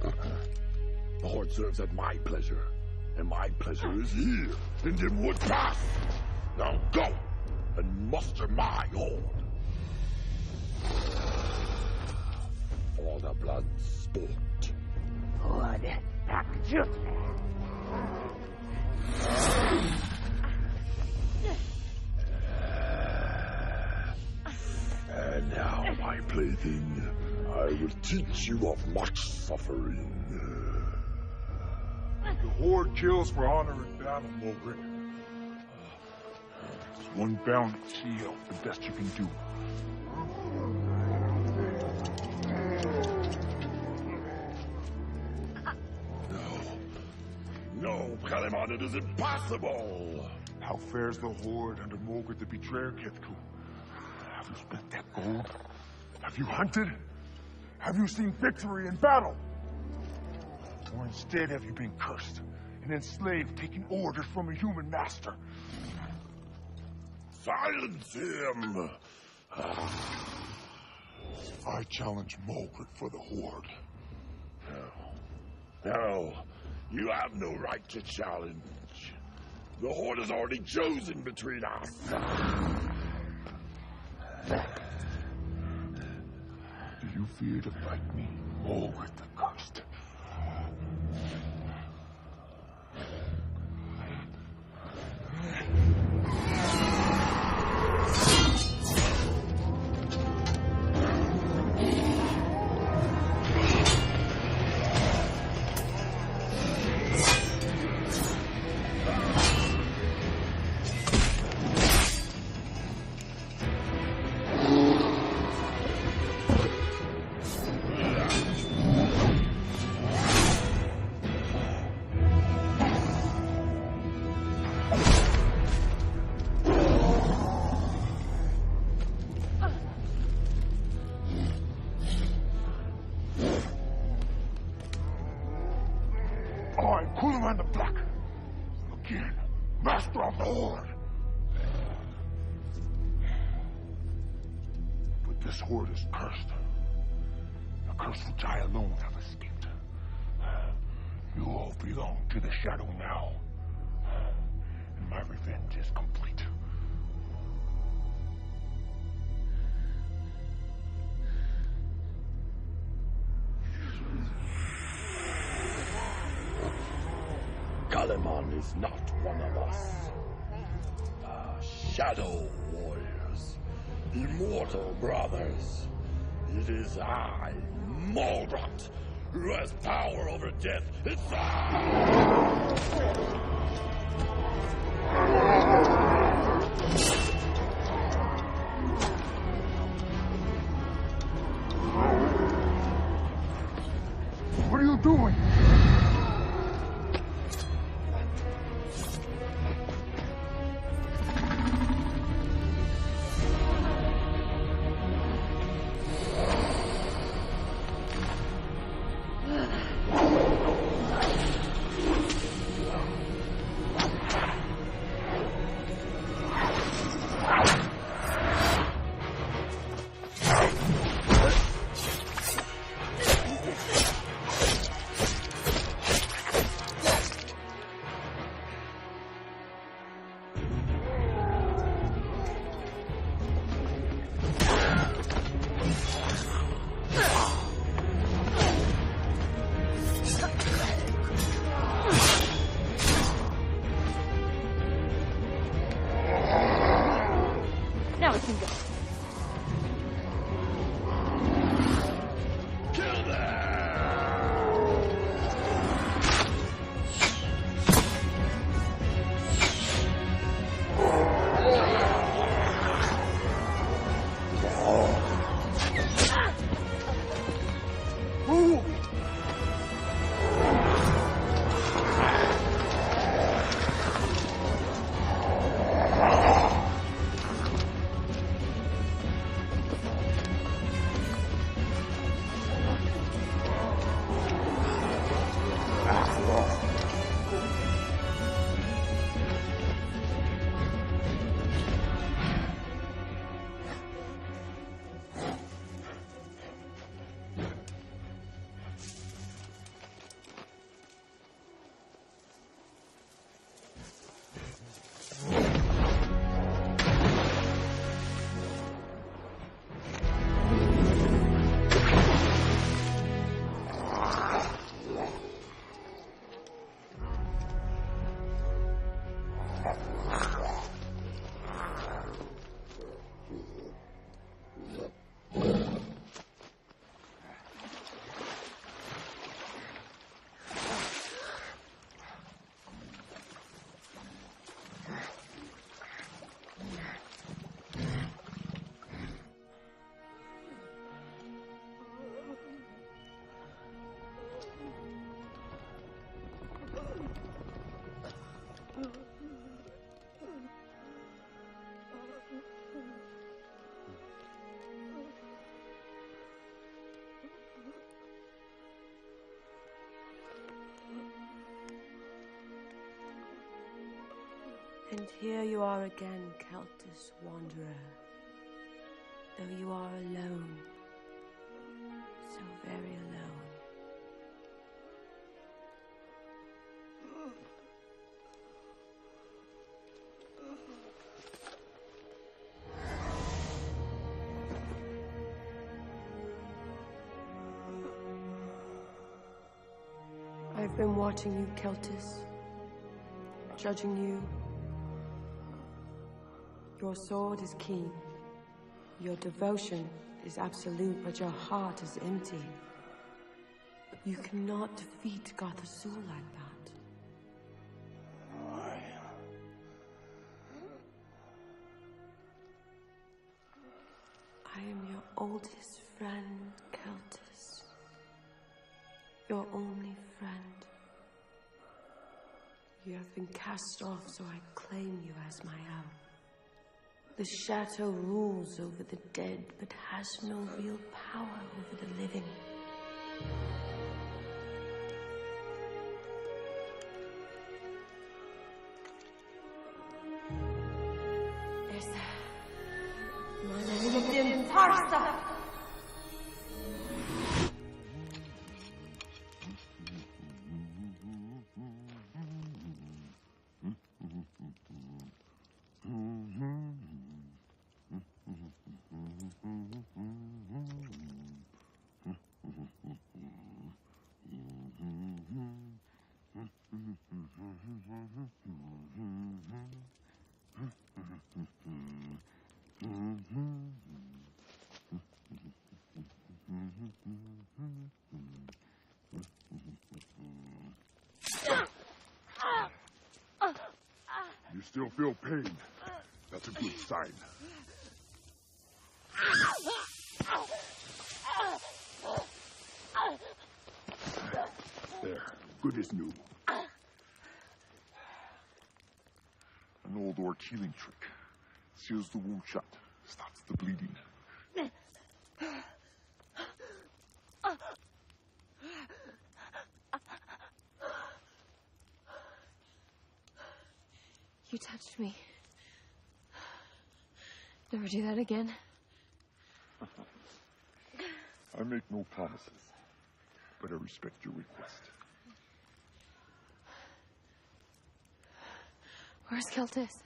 The Horde serves at my pleasure, and my pleasure is here in Dimwood Pass. Now go and muster my Horde. For the blood sport. Horde, action! And now, my plaything, I will teach you of much suffering. The Horde kills for honor in battle, Mulgrith. It's one bound seal, the best you can do. No, Kalimon, it is impossible! How fares the Horde under Mulgrith the Betrayer, Kithku? Have you spent that gold? Have you hunted? Have you seen victory in battle? Or instead have you been cursed and enslaved, taking orders from a human master? Silence him! I challenge Mulgrith for the Horde. No, you have no right to challenge. The Horde has already chosen between us. Do you fear to fight me, Mulgrith the Cursed? Master of the Horde! But this Horde is cursed. A curse which I alone have escaped. You all belong to the Shadow now. And my revenge is complete. Kalimon is not one of us. Shadow warriors, immortal brothers. It is I, Mulgrith, who has power over death itself. What are you doing? And here you are again, Celtus Wanderer. Though you are alone. So very alone. I've been watching you, Celtus. Judging you. Your sword is keen. Your devotion is absolute, but your heart is empty. You cannot defeat Gothazul like that. I am your oldest friend, Celtus. Your only friend. You have been cast off, so I claim you as my own. The shadow rules over the dead, but has no real power over the living. You still feel pain. That's a good sign. There, good as new. An old orc healing trick. Seals the wound shut, stops the bleeding. You touched me. Never do that again. I make no promises, but I respect your request. Where's Celtus?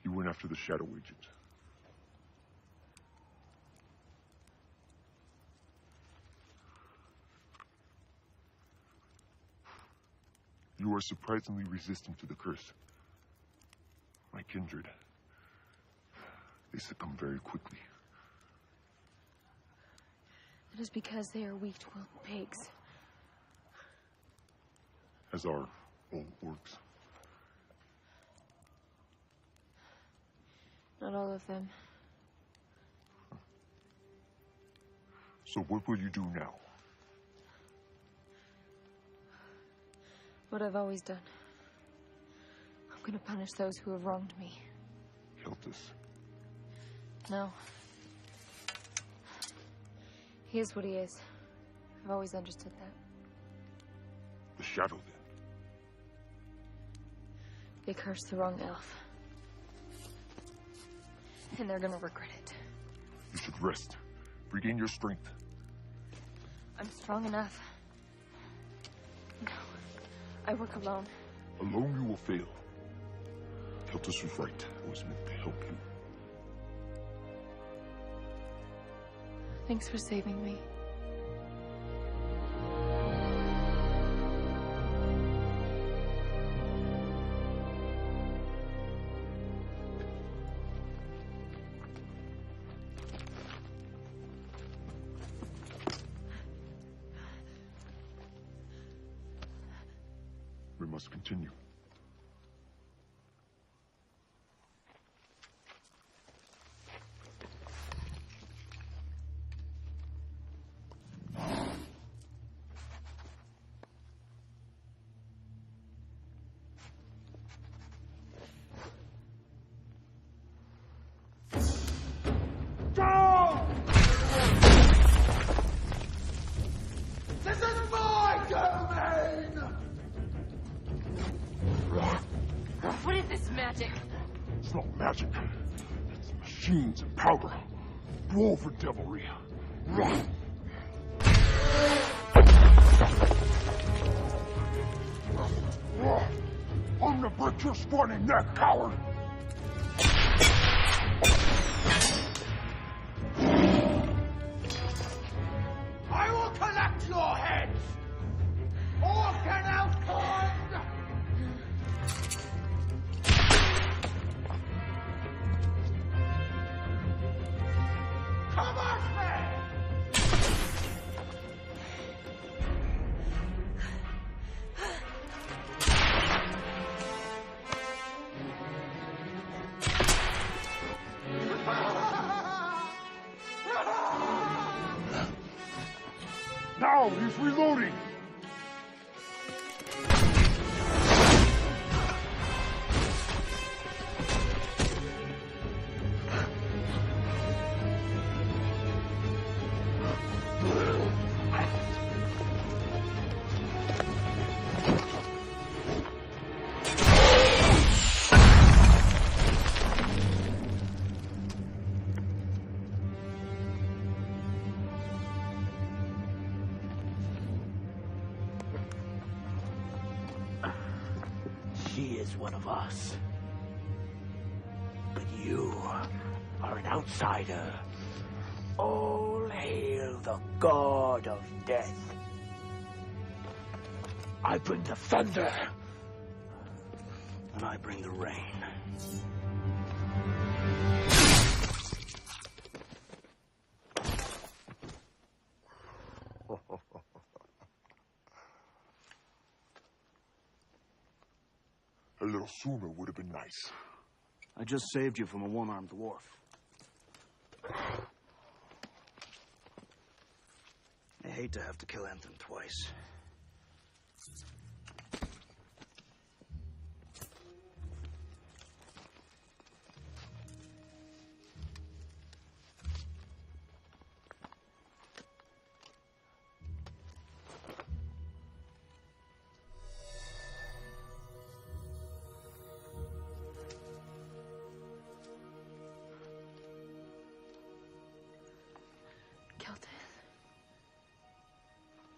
He went after the Shadow Agent. You are surprisingly resistant to the curse. My kindred. They succumb very quickly. That is because they are weak to wild pigs. As are all orcs. Not all of them. So what will you do now? What I've always done. I'm gonna punish those who have wronged me. Celtus. No. He is what he is. I've always understood that. The Shadow, then? They cursed the wrong elf. And they're gonna regret it. You should rest. Regain your strength. I'm strong enough. No. I work alone. Alone you will fail. Celtus was right. I was meant to help you. Thanks for saving me. We must continue. This is my domain! magic. It's not magic. It's machines and powder. Too old for devilry. Run! I'm gonna break your scrawny neck, coward! I will collect your heads! Or can outcome! Come on, man! Now he's reloading! She is one of us. But you are an outsider. All hail the god of death. I bring the thunder. And I bring the rain. A little sooner would have been nice. I just saved you from a one-armed dwarf. I hate to have to kill Anton twice.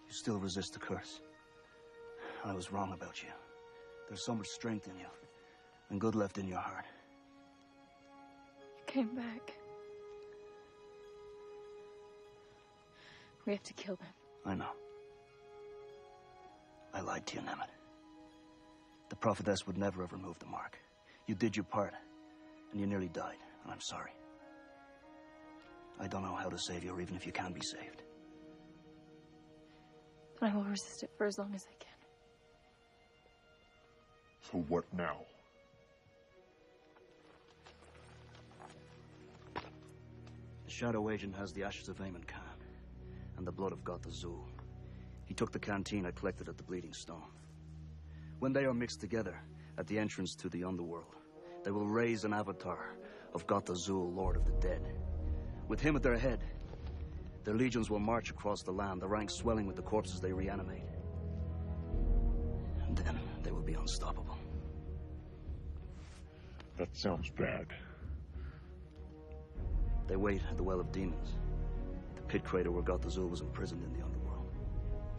You still resist the curse. I was wrong about you. There's so much strength in you, and good left in your heart. You came back. We have to kill them. I know. I lied to you, Nemet. The prophetess would never have removed the mark. You did your part, and you nearly died, and I'm sorry. I don't know how to save you, or even if you can be saved. But I will resist it for as long as I can. So what now? The Shadow Agent has the ashes of Aemon Khan and the blood of Gotha Zul. He took the canteen I collected at the Bleeding Stone. When they are mixed together at the entrance to the underworld, they will raise an avatar of Gotha Zul, Lord of the Dead. With him at their head, their legions will march across the land, the ranks swelling with the corpses they reanimate. And then they will be unstoppable. That sounds bad. They wait at the Well of Demons, the pit crater where Gotha Zul was imprisoned in the underworld.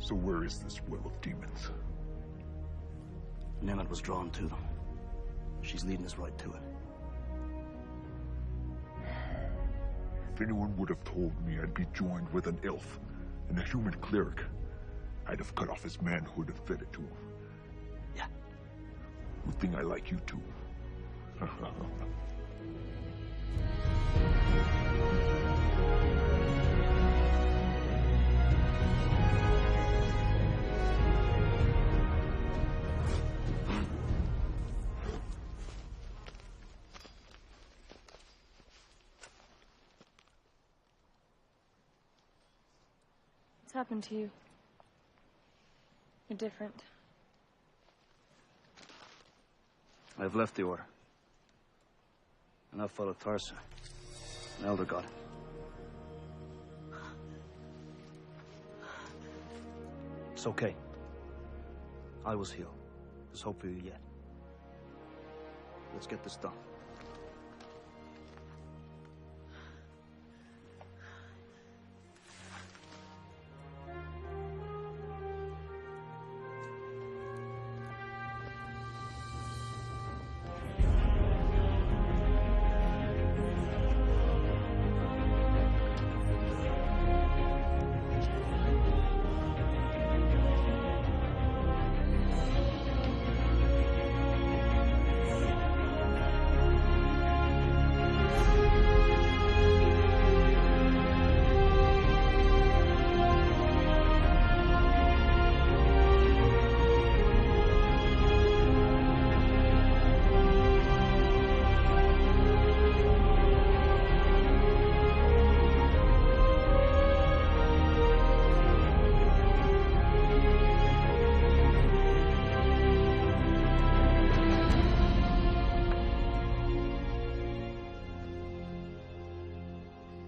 So where is this Well of Demons? Nemet was drawn to them. She's leading us right to it. If anyone would have told me I'd be joined with an elf and a human cleric, I'd have cut off his manhood and fed it to him. Yeah. Good thing I like you too. What's happened to you? You're different. I've left the Order. And I've followed Tarsa, an elder god. It's okay. I was healed. There's hope for you yet. Let's get this done.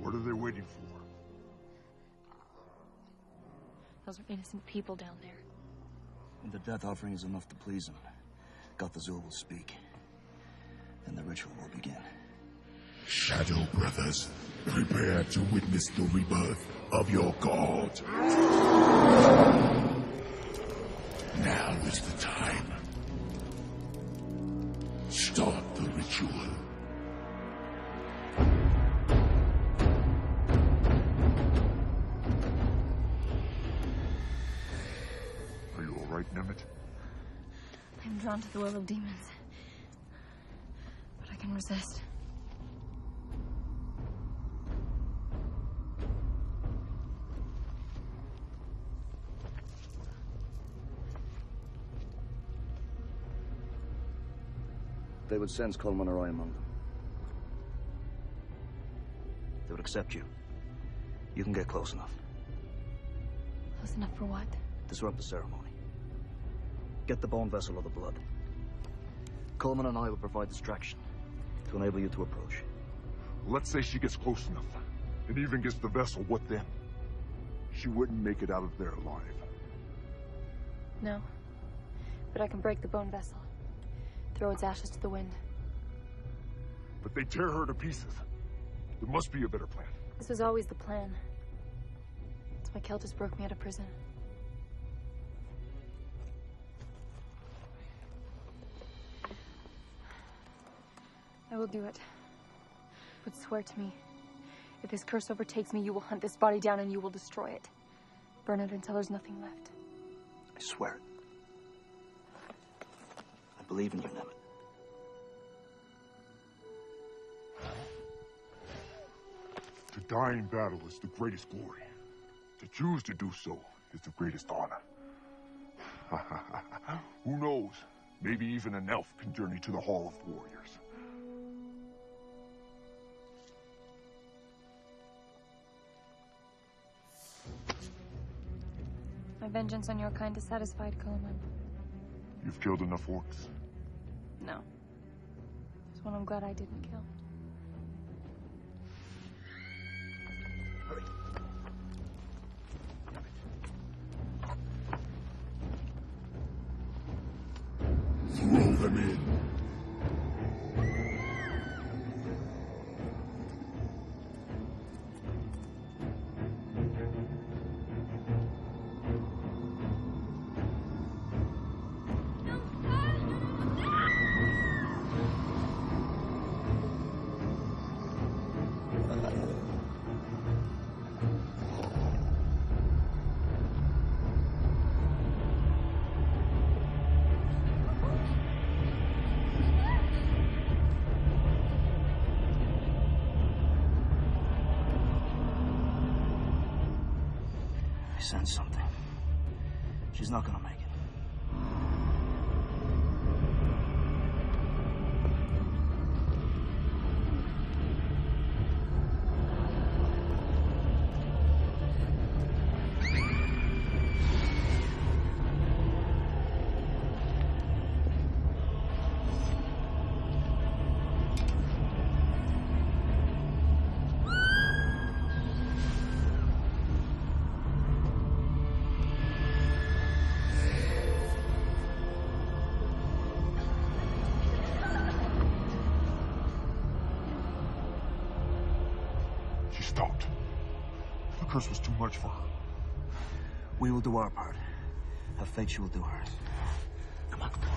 What are they waiting for? Those are innocent people down there. When the death offering is enough to please him, God the Zul will speak. Then the ritual will begin. Shadow brothers, prepare to witness the rebirth of your god. Now is the time. Start the ritual. Are you all right, Nemeth? I'm drawn to the will of demons. But I can resist. They would sense Coleman or I among them. They would accept you. You can get close enough. Close enough for what? Disrupt the ceremony. Get the bone vessel of the blood. Coleman and I will provide distraction to enable you to approach. Let's say she gets close enough, and even gets the vessel, what then? She wouldn't make it out of there alive. No. But I can break the bone vessel. Throw its ashes to the wind. But they tear her to pieces. There must be a better plan. This was always the plan. That's why Keltis broke me out of prison. I will do it. But swear to me, if this curse overtakes me, you will hunt this body down and you will destroy it. Burn it until there's nothing left. I swear it. I believe in you, Nemeth. To die in battle is the greatest glory. To choose to do so is the greatest honor. Who knows? Maybe even an elf can journey to the Hall of Warriors. My vengeance on your kind is satisfied, Coleman. You've killed enough orcs. No. There's one I'm glad I didn't kill. Hurry. Throw them in. I sense something. She's not gonna make it. thought. The curse was too much for her. We will do our part. Have faith she will do hers. Come on, come on.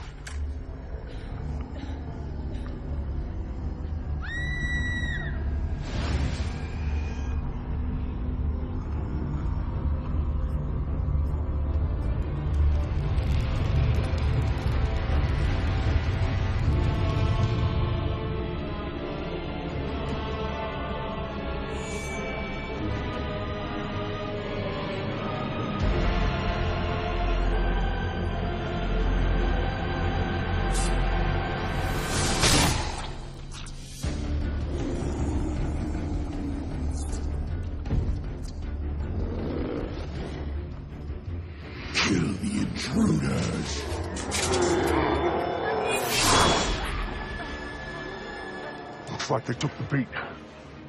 Like they took the bait.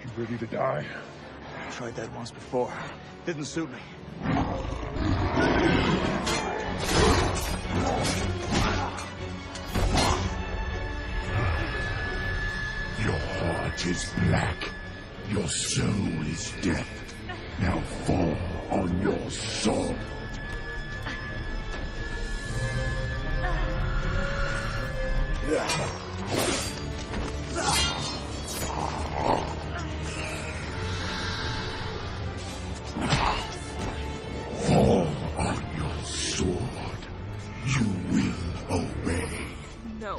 You ready to die? I tried that once before. Didn't suit me. Your heart is black. Your soul is death. Now fall on your sword. Fall on your sword. You will obey. No.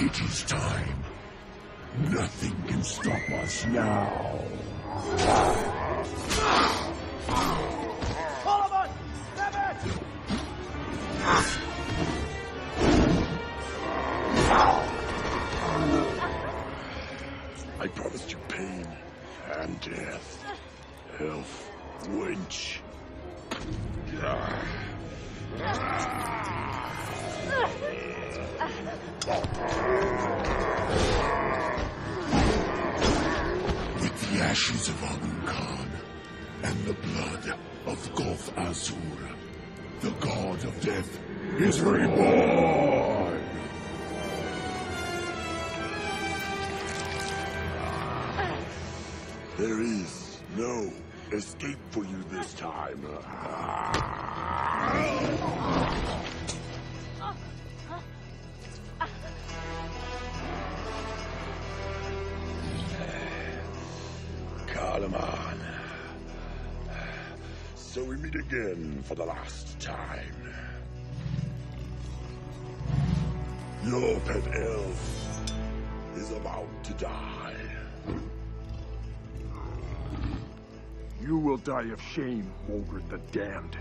It is time. Nothing can stop us now. All of us! Grab it! I promised you pain and death. Elf wench. With the ashes of Abu Khan and the blood of Gulf Azur, the god of death is reborn! There is no escape for you this time. Kalaman. So we meet again for the last time. Your pet elf is about to die. You will die of shame, Ogre the Damned.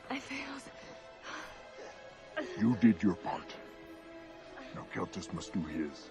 I failed. You did your part. Now Keltis must do his.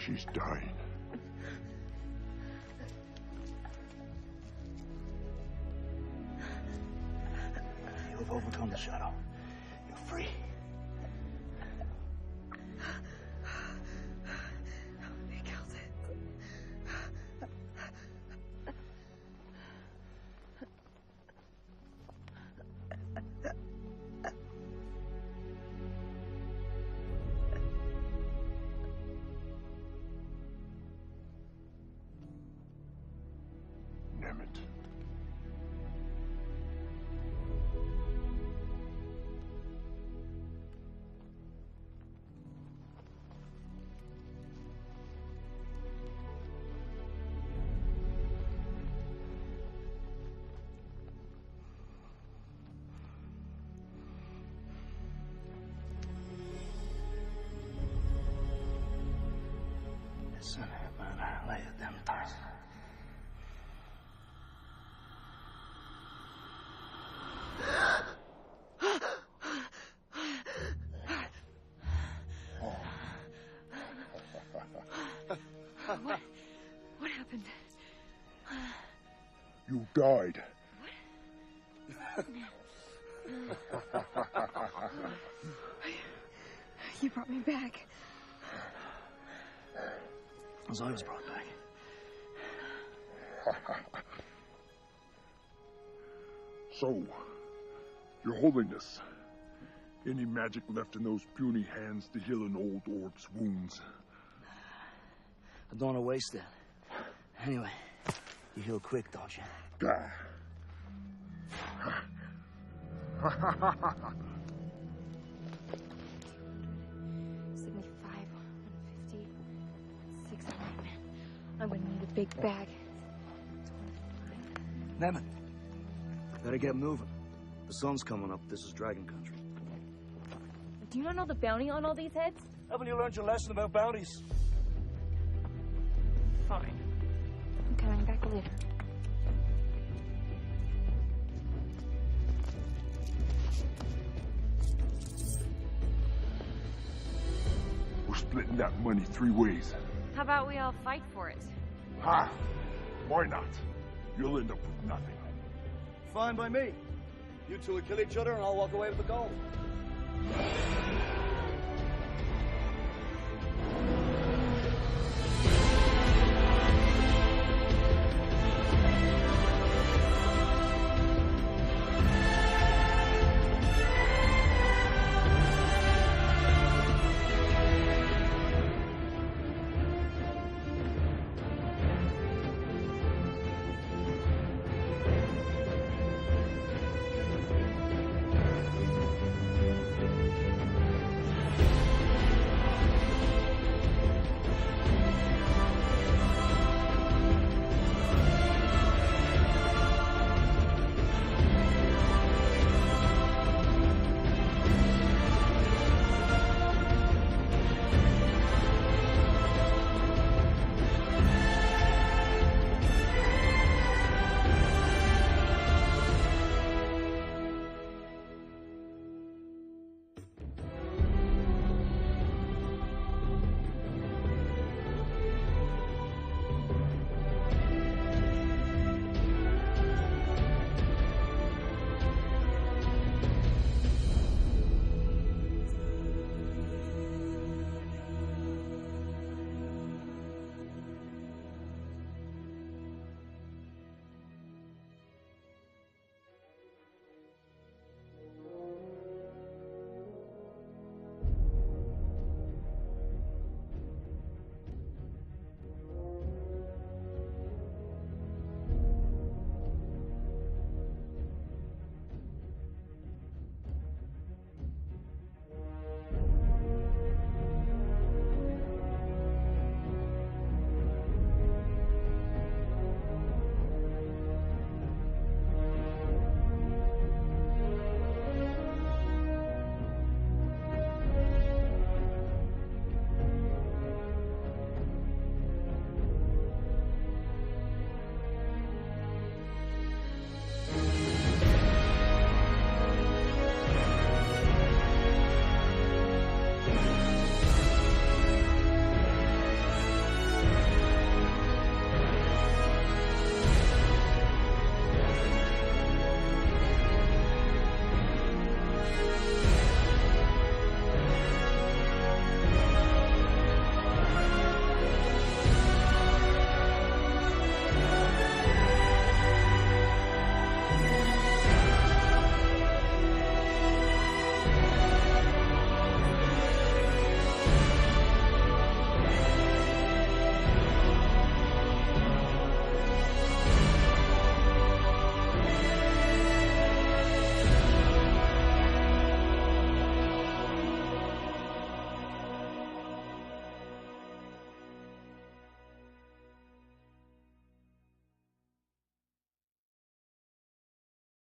She's dying. You have overcome the shadow. You're free. They killed it. Nemeth. Listen, man, lay it them tight. What happened? You died. You brought me back. As I was brought back. So, Your Holiness, any magic left in those puny hands to heal an old orb's wounds? I don't want to waste it. Anyway, you heal quick, don't you? Gah. 75, 150, 600. I'm gonna need a big bag. Nemeth, better get moving. The sun's coming up. This is Dragon Country. Do you not know the bounty on all these heads? Haven't you learned your lesson about bounties? Fine. I'm coming back later. We're splitting that money 3 ways. How about we all fight for it? Ha! Why not? You'll end up with nothing. Fine by me. You two will kill each other and I'll walk away with the gold.